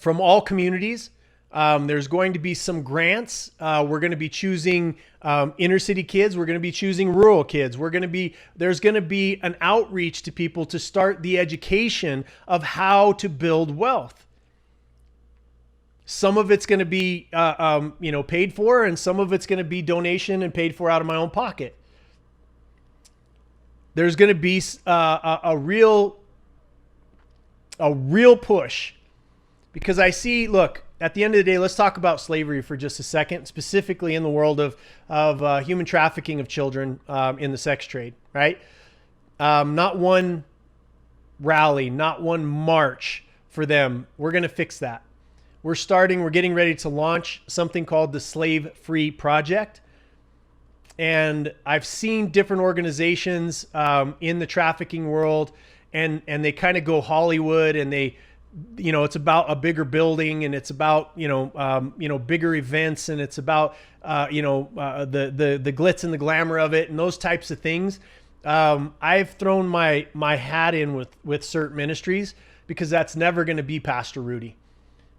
all communities. There's going to be some grants. We're going to be choosing inner city kids. We're going to be choosing rural kids. There's going to be an outreach to people to start the education of how to build wealth. Some of it's going to be, paid for, and some of it's going to be donation and paid for out of my own pocket. There's going to be a real push, because I see, look, at the end of the day, let's talk about slavery for just a second, specifically in the world of human trafficking of children in the sex trade, right? Not one rally, not one march for them. We're going to fix that. We're getting ready to launch something called the Slave Free Project. And I've seen different organizations in the trafficking world, and they kind of go Hollywood, and it's about a bigger building, and it's about bigger events, and it's about the glitz and the glamour of it, and those types of things. I've thrown my hat in with CERT Ministries, because that's never going to be Pastor Rudy.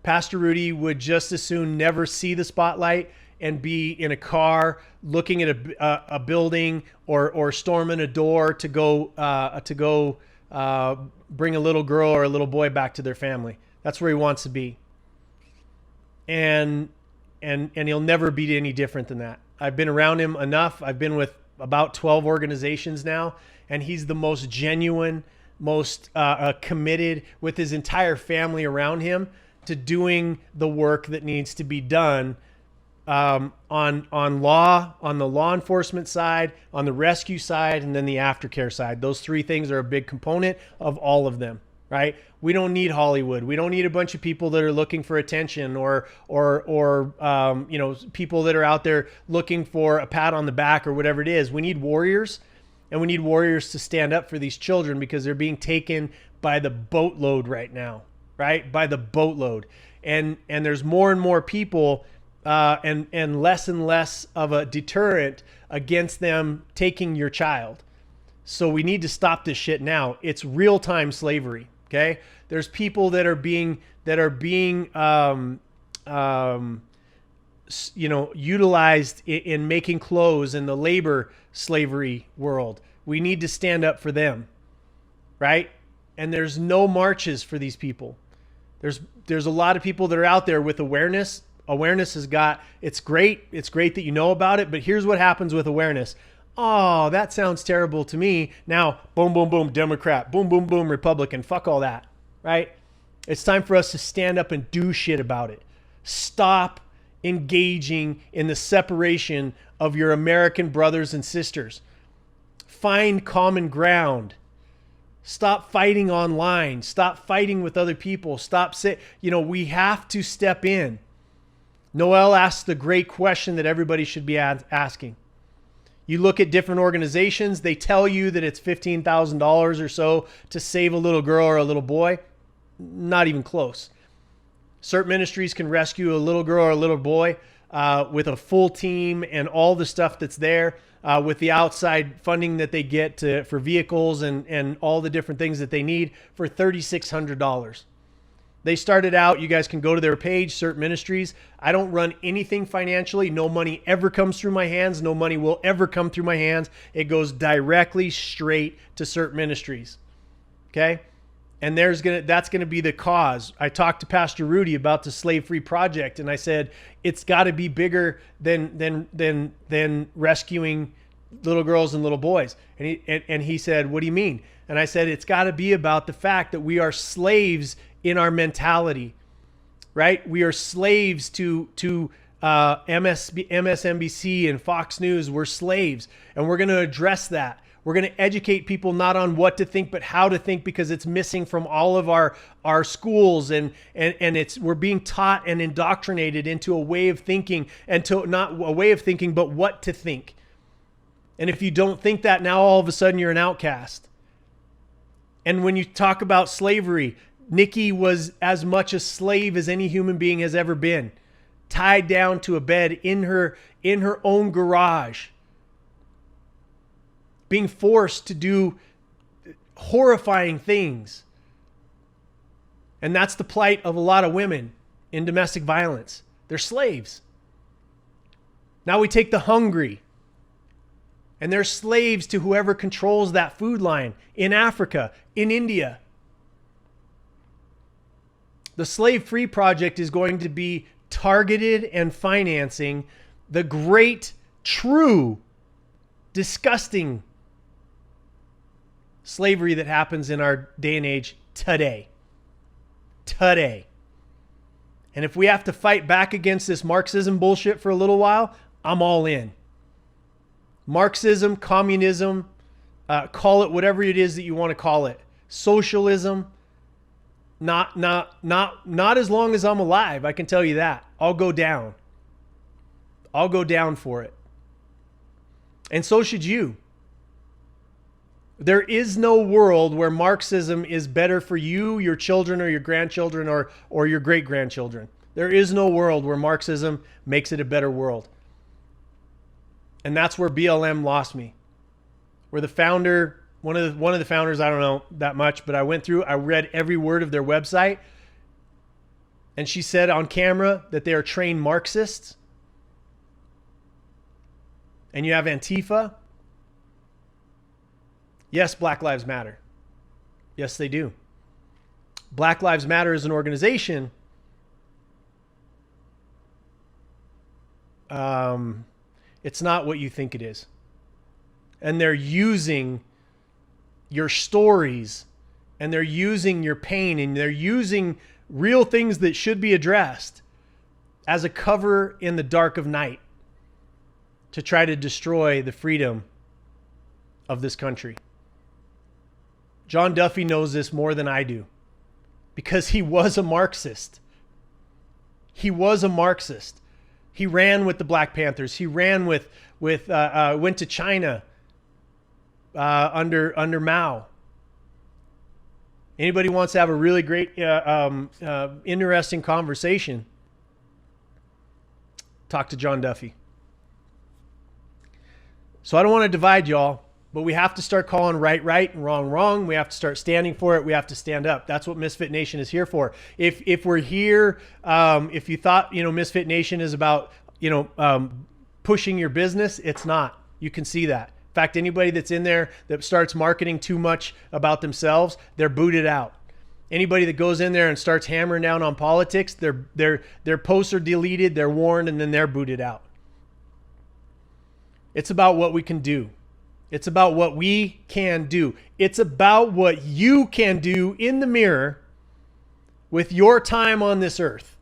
Pastor Rudy would just as soon never see the spotlight and be in a car looking at a building or storming a door to go bring a little girl or a little boy back to their family. That's where he wants to be. And he'll never be any different than that. I've been around him enough. I've been with about 12 organizations now, and he's the most genuine, most committed, with his entire family around him, to doing the work that needs to be done on the law enforcement side, on the rescue side, and then the aftercare side. Those three things are a big component of all of them, right? We don't need Hollywood. We don't need a bunch of people that are looking for attention or people that are out there looking for a pat on the back or whatever it is. We need warriors, and we need warriors to stand up for these children, because they're being taken by the boatload right now, right? By the boatload. And there's more and more people and less of a deterrent against them taking your child. So we need to stop this shit now. It's real-time slavery. Okay. There's people that are being utilized in making clothes in the labor slavery world. We need to stand up for them. Right. And there's no marches for these people. There's a lot of people that are out there with awareness. Awareness it's great. It's great that you know about it, but here's what happens with awareness. Oh, that sounds terrible to me. Now, boom, boom, boom, Democrat, boom, boom, boom, Republican, fuck all that, right? It's time for us to stand up and do shit about it. Stop engaging in the separation of your American brothers and sisters. Find common ground. Stop fighting online. Stop fighting with other people. We have to step in. Noel asked the great question that everybody should be asking. You look at different organizations, they tell you that it's $15,000 or so to save a little girl or a little boy. Not even close. CERT Ministries can rescue a little girl or a little boy with a full team and all the stuff that's there, with the outside funding that they get for vehicles and all the different things that they need, for $3,600. They started out, you guys can go to their page, CERT Ministries. I don't run anything financially. No money ever comes through my hands. No money will ever come through my hands. It goes directly straight to CERT Ministries. Okay? And that's gonna be the cause. I talked to Pastor Rudy about the Slave Free Project, and I said it's got to be bigger than rescuing little girls and little boys. And he said, "What do you mean?" And I said, "It's got to be about the fact that we are slaves in our mentality, right? We are slaves to MSNBC and Fox News. We're slaves, and we're going to address that. We're going to educate people not on what to think, but how to think, because it's missing from all of our schools, and we're being taught and indoctrinated into a way of thinking, and to not a way of thinking, but what to think. And if you don't think that, now all of a sudden you're an outcast. And when you talk about slavery, Nikki was as much a slave as any human being has ever been, tied down to a bed in her own garage, being forced to do horrifying things. And that's the plight of a lot of women in domestic violence. They're slaves. Now we take the hungry, and they're slaves to whoever controls that food line in Africa, in India. The Slave Free Project is going to be targeted and financing the great, true, disgusting slavery that happens in our day and age today. Today. And if we have to fight back against this Marxism bullshit for a little while, I'm all in. Marxism, communism, call it whatever it is that you want to call it. Socialism, not as long as I'm alive, I can tell you that. I'll go down. I'll go down for it. And so should you. There is no world where Marxism is better for you, your children, or your grandchildren, or your great-grandchildren. There is no world where Marxism makes it a better world. And that's where BLM lost me. Where the founder, one of the founders, I don't know that much, but I read every word of their website, and she said on camera that they are trained Marxists. And you have Antifa. Yes, Black Lives Matter. Yes, they do. Black Lives Matter is an organization. It's not what you think it is. And they're using your stories, and they're using your pain, and they're using real things that should be addressed as a cover in the dark of night to try to destroy the freedom of this country. John Duffy knows this more than I do, because he was a Marxist. He was a Marxist. He ran with the Black Panthers. He ran went to China under Mao. Anybody wants to have a really great, interesting conversation, talk to John Duffy. So I don't want to divide y'all, but we have to start calling right and wrong. We have to start standing for it. We have to stand up. That's what Misfit Nation is here for. If we're here, if you thought, Misfit Nation is about, pushing your business, it's not. You can see that. In fact, anybody that's in there that starts marketing too much about themselves, they're booted out. Anybody that goes in there and starts hammering down on politics, their posts are deleted, they're warned, and then they're booted out. It's about what we can do. It's about what we can do. It's about what you can do in the mirror with your time on this earth.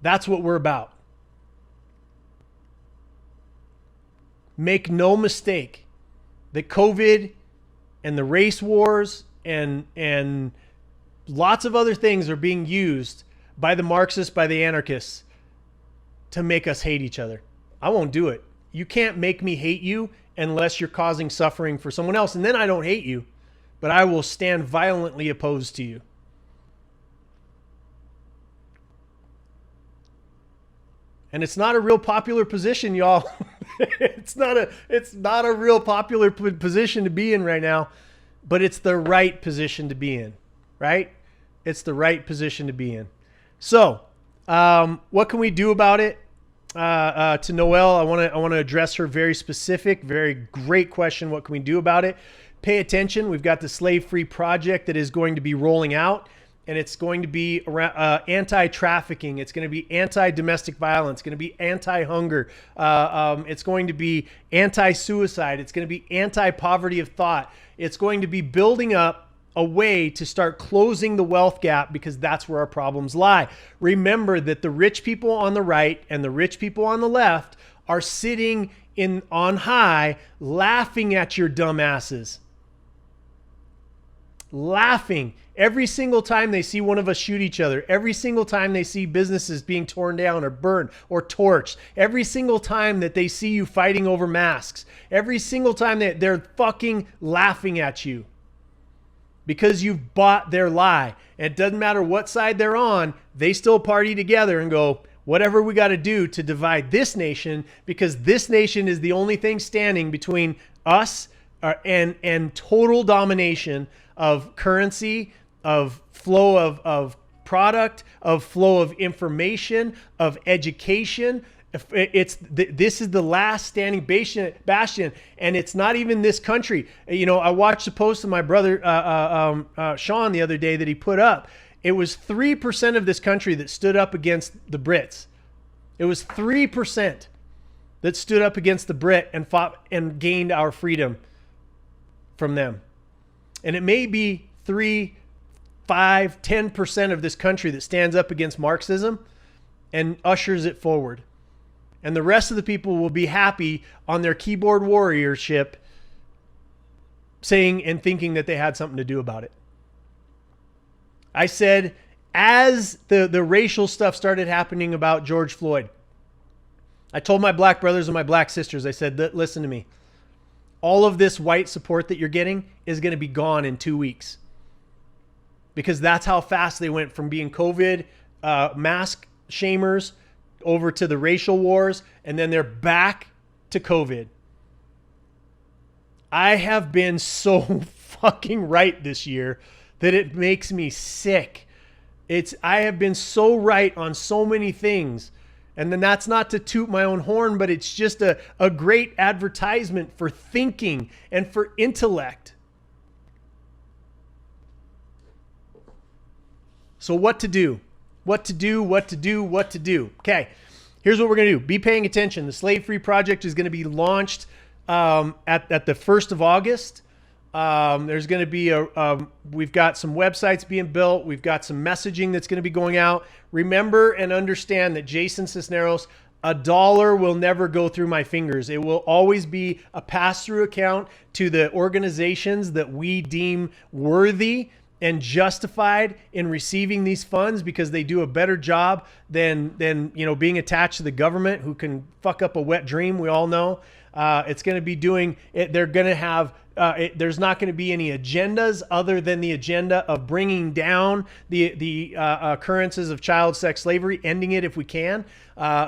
That's what we're about. Make no mistake that COVID and the race wars and lots of other things are being used by the Marxists, by the anarchists, to make us hate each other. I won't do it. You can't make me hate you unless you're causing suffering for someone else. And then I don't hate you, but I will stand violently opposed to you. And it's not a real popular position, y'all. It's not a real popular position to be in right now, but it's the right position to be in, right? It's the right position to be in. So, what can we do about it? To Noelle, I want to address her very specific, very great question. What can we do about it? pay attention. We've got the slave-free project that is going to be rolling out, and it's going to be around anti-trafficking. It's going to be anti-domestic violence. It's going to be anti-hunger. It's going to be anti-suicide. It's going to be anti-poverty of thought. It's going to be building up a way to start closing the wealth gap, because that's where our problems lie. Remember that the rich people on the right and the rich people on the left are sitting on high, laughing at your dumbasses. Laughing every single time they see one of us shoot each other, every single time they see businesses being torn down or burned or torched, every single time that they see you fighting over masks, every single time that they're fucking laughing at you because you've bought their lie. And it doesn't matter what side they're on, they still party together and go, whatever we got to do to divide this nation, because this nation is the only thing standing between us and total domination of currency, of flow of product, of flow of information, of education. This is the last standing bastion, and it's not even this country. You know, I watched a post of my brother Sean the other day that he put up. It was 3% of this country that stood up against the Brits. It was 3% that stood up against the Brit and fought and gained our freedom from them. And it may be 3, 5, 10% of this country that stands up against Marxism and ushers it forward. And the rest of the people will be happy on their keyboard warriorship, saying and thinking that they had something to do about it. I said, as the racial stuff started happening about George Floyd, I told my black brothers and my black sisters, I said, listen to me. All of this white support that you're getting is going to be gone in 2 weeks. Because that's how fast they went from being COVID mask shamers over to the racial wars, and then they're back to COVID. I have been so fucking right this year that it makes me sick. I have been so right on so many things. And then that's not to toot my own horn, but it's just a great advertisement for thinking and for intellect. So what to do? What to do? Okay, here's what we're going to do. Be paying attention. The Slave Free Project is going to be launched at the 1st of August. There's going to be we've got some websites being built. We've got some messaging that's going to be going out. Remember and understand that Jason Sisneros, $1 will never go through my fingers. It will always be a pass-through account to the organizations that we deem worthy and justified in receiving these funds, because they do a better job than being attached to the government, who can fuck up a wet dream. We all know. It's going to be doing it. They're going to have, there's not going to be any agendas other than the agenda of bringing down the occurrences of child sex slavery, ending it if we can,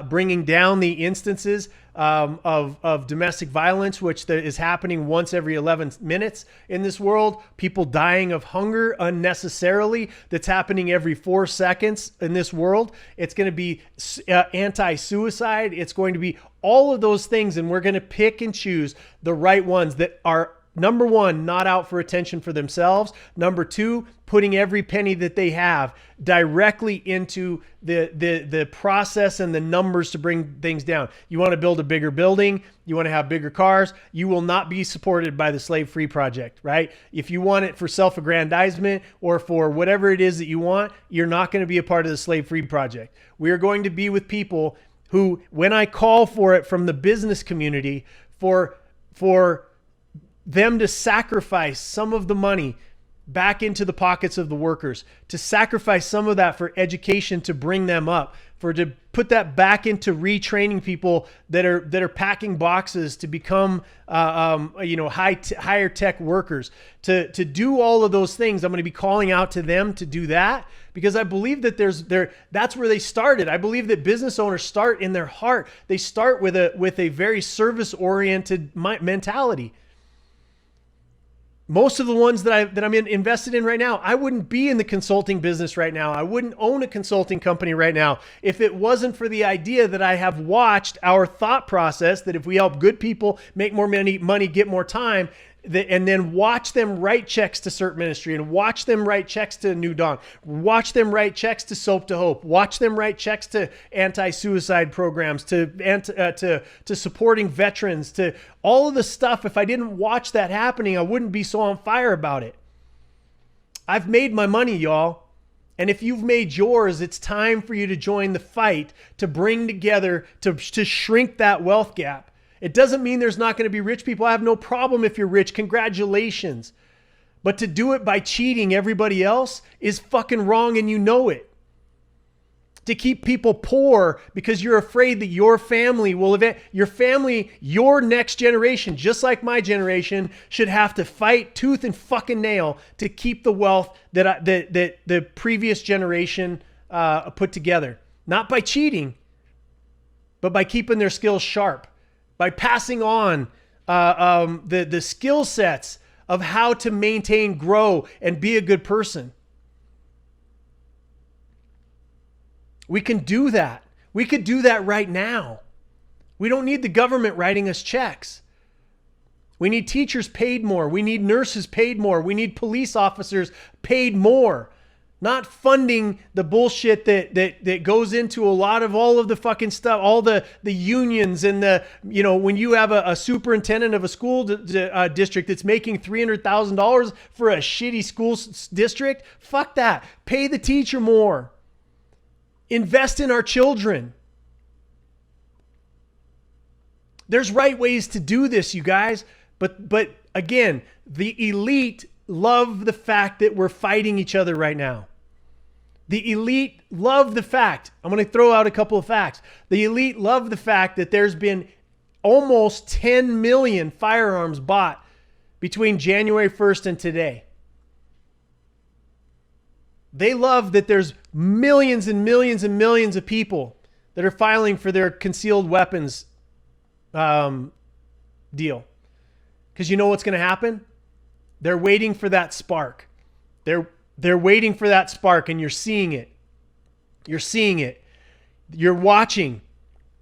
bringing down the instances of domestic violence, which is happening once every 11 minutes in this world. People dying of hunger unnecessarily. That's happening every 4 seconds in this world. It's going to be anti-suicide. It's going to be all of those things. And we're going to pick and choose the right ones that are, number one, not out for attention for themselves. Number two, putting every penny that they have directly into the process and the numbers to bring things down. You want to build a bigger building. You want to have bigger cars. You will not be supported by the Slave Free Project, right? If you want it for self-aggrandizement or for whatever it is that you want, you're not going to be a part of the Slave Free Project. We are going to be with people who, when I call for it from the business community, for them to sacrifice some of the money back into the pockets of the workers, to sacrifice some of that for education to bring them up, to put that back into retraining people that are packing boxes to become higher tech workers, to do all of those things. I'm going to be calling out to them to do that, because I believe that that's where they started. I believe that business owners start in their heart. They start with a very service oriented mentality. Most of the ones that I'm invested in right now, I wouldn't be in the consulting business right now. I wouldn't own a consulting company right now if it wasn't for the idea that I have watched our thought process that if we help good people make more money, get more time, and then watch them write checks to CERT Ministry, and watch them write checks to New Dawn, watch them write checks to Soap to Hope, watch them write checks to anti-suicide programs, to supporting veterans, to all of the stuff. If I didn't watch that happening, I wouldn't be so on fire about it. I've made my money, y'all. And if you've made yours, it's time for you to join the fight to bring together, to shrink that wealth gap. It doesn't mean there's not going to be rich people. I have no problem if you're rich. Congratulations. But to do it by cheating everybody else is fucking wrong, and you know it. To keep people poor because you're afraid that your family will your next generation, just like my generation, should have to fight tooth and fucking nail to keep the wealth that the previous generation put together. Not by cheating, but by keeping their skills sharp, by passing on the skill sets of how to maintain, grow, and be a good person. We can do that. We could do that right now. We don't need the government writing us checks. We need teachers paid more. We need nurses paid more. We need police officers paid more. Not funding the bullshit that goes into all of the fucking stuff, all the unions and when you have a superintendent of a school district that's making $300,000 for a shitty school district, fuck that. Pay the teacher more. Invest in our children. There's right ways to do this, you guys. But again, the elite love the fact that we're fighting each other right now. The elite love the fact, I'm going to throw out a couple of facts. The elite love the fact that there's been almost 10 million firearms bought between January 1st and today. They love that there's millions and millions and millions of people that are filing for their concealed weapons deal. Because you know what's going to happen? They're waiting for that spark. They're waiting for that spark, and you're seeing it. You're seeing it. You're watching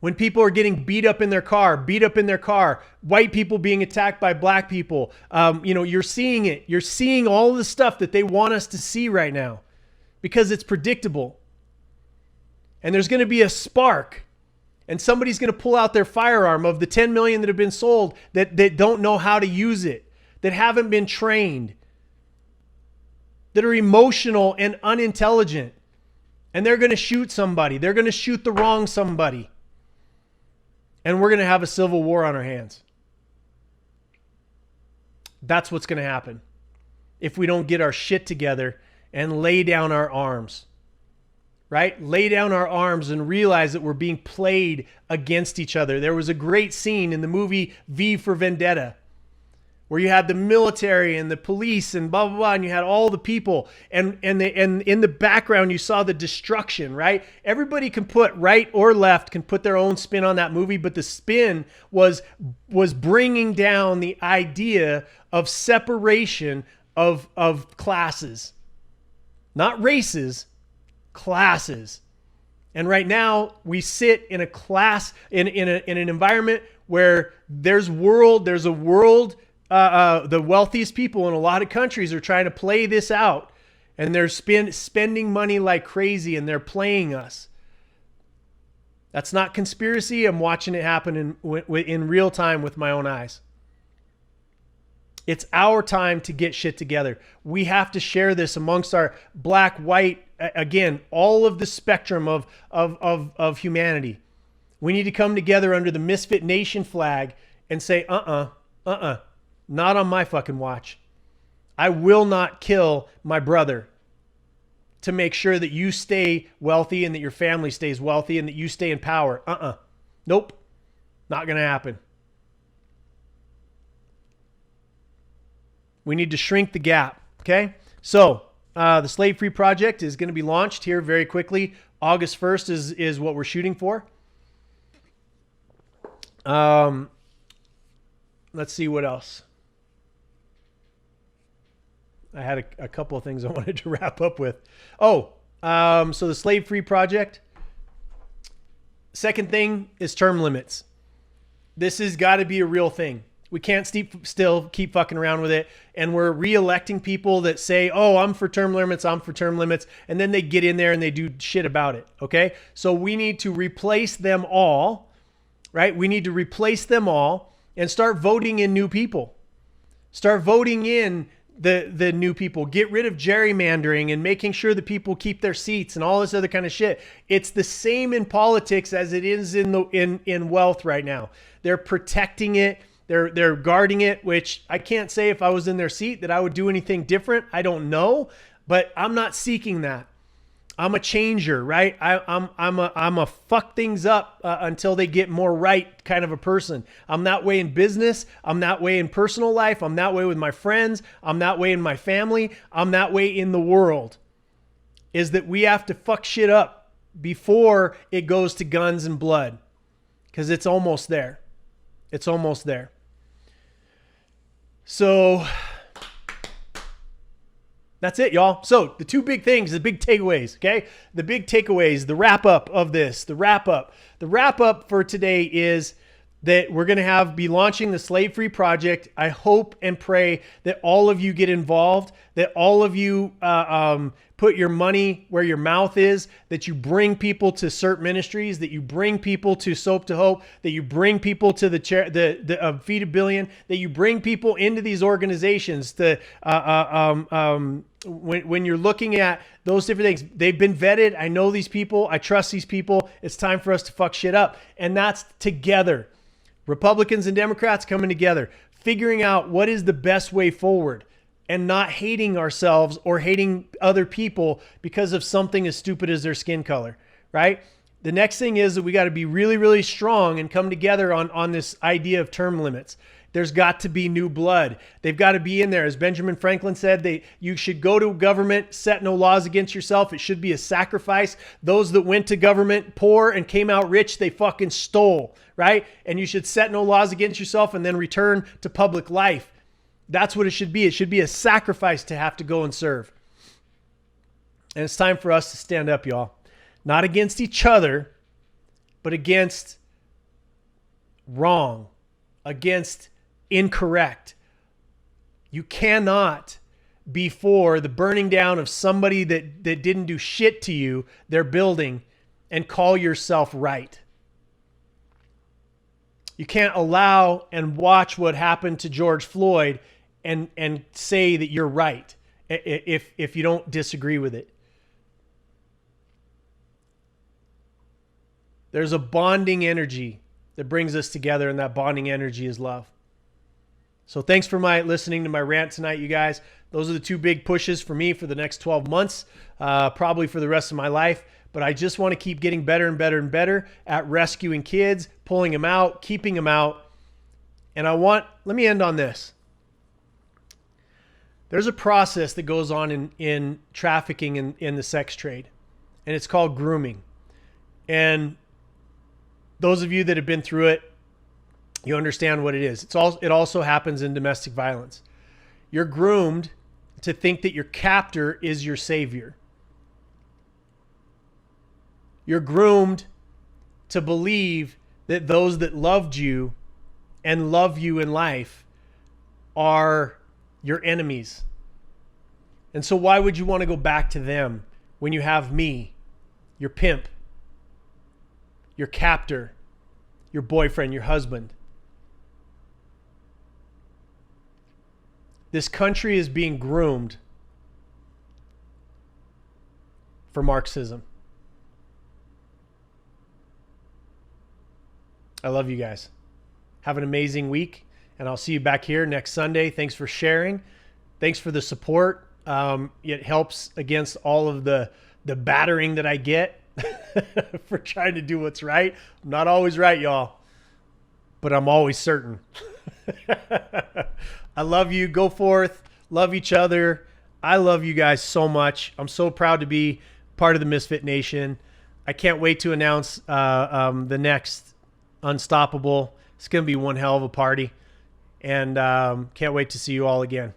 when people are getting beat up in their car, white people being attacked by black people. You're seeing it. You're seeing all the stuff that they want us to see right now. Because it's predictable. And there's going to be a spark. And somebody's going to pull out their firearm of the 10 million that have been sold that don't know how to use it, that haven't been trained, that are emotional and unintelligent. And they're going to shoot somebody. They're going to shoot the wrong somebody. And we're going to have a civil war on our hands. That's what's going to happen if we don't get our shit together and lay down our arms, right? Lay down our arms and realize that we're being played against each other. There was a great scene in the movie V for Vendetta where you had the military and the police and blah, blah, blah, and you had all the people and in the background you saw the destruction, right? Everybody can put right or left, can put their own spin on that movie, but the spin was bringing down the idea of separation of classes. Not races, classes. And right now we sit in a class, in an environment where there's a world, the wealthiest people in a lot of countries are trying to play this out, and they're spending money like crazy, and they're playing us. That's not conspiracy. I'm watching it happen in real time with my own eyes. It's our time to get shit together. We have to share this amongst our black, white, again, all of the spectrum of humanity. We need to come together under the Misfit Nation flag and say, not on my fucking watch. I will not kill my brother to make sure that you stay wealthy and that your family stays wealthy and that you stay in power. Nope. Not going to happen. We need to shrink the gap, okay? So the Slave Free Project is going to be launched here very quickly. August 1st is what we're shooting for. Let's see what else. I had a couple of things I wanted to wrap up with. So the Slave Free Project. Second thing is term limits. This has got to be a real thing. We can't still keep fucking around with it. And we're re-electing people that say, oh, I'm for term limits, I'm for term limits. And then they get in there and they do shit about it, okay? So we need to replace them all, right? We need to replace them all and start voting in new people. Start voting in the new people. Get rid of gerrymandering and making sure that people keep their seats and all this other kind of shit. It's the same in politics as it is in wealth right now. They're protecting it. They're guarding it, which I can't say if I was in their seat that I would do anything different. I don't know, but I'm not seeking that. I'm a changer, right? I'm a fuck things up until they get more right kind of a person. I'm that way in business. I'm that way in personal life. I'm that way with my friends. I'm that way in my family. I'm that way in the world. Is that we have to fuck shit up before it goes to guns and blood, because it's almost there. It's almost there. So that's it, y'all. So the two big things, the big takeaways, okay? The big takeaways, the wrap up of this, the wrap up for today is that we're going to be launching the Slave Free Project. I hope and pray that all of you get involved, that all of you put your money where your mouth is, that you bring people to CERT Ministries, that you bring people to Soap to Hope, that you bring people to the Feed a Billion, that you bring people into these organizations. When you're looking at those different things, they've been vetted. I know these people. I trust these people. It's time for us to fuck shit up. And that's together. Republicans and Democrats coming together, figuring out what is the best way forward, and not hating ourselves or hating other people because of something as stupid as their skin color, right? The next thing is that we got to be really, really strong and come together on this idea of term limits. There's got to be new blood. They've got to be in there. As Benjamin Franklin said, you should go to government, set no laws against yourself. It should be a sacrifice. Those that went to government poor and came out rich, they fucking stole, right? And you should set no laws against yourself and then return to public life. That's what it should be. It should be a sacrifice to have to go and serve. And it's time for us to stand up, y'all. Not against each other, but against wrong, against incorrect. You cannot be for the burning down of somebody that didn't do shit to you, their building, and call yourself right. You can't allow and watch what happened to George Floyd and say that you're right if you don't disagree with it. There's a bonding energy that brings us together, and that bonding energy is love. So thanks for listening to my rant tonight, you guys. Those are the two big pushes for me for the next 12 months, probably for the rest of my life. But I just want to keep getting better and better and better at rescuing kids, pulling them out, keeping them out. And let me end on this. There's a process that goes on in trafficking in the sex trade, and it's called grooming. And those of you that have been through it, you understand what it is. It also happens in domestic violence. You're groomed to think that your captor is your savior. You're groomed to believe that those that loved you and love you in life are your enemies. And so why would you want to go back to them when you have me, your pimp, your captor, your boyfriend, your husband? This country is being groomed for Marxism. I love you guys. Have an amazing week, and I'll see you back here next Sunday. Thanks for sharing. Thanks for the support. It helps against all of the battering that I get for trying to do what's right. I'm not always right, y'all, but I'm always certain. I love you. Go forth. Love each other. I love you guys so much. I'm so proud to be part of the Misfit Nation. I can't wait to announce the next Unstoppable. It's going to be one hell of a party. And can't wait to see you all again.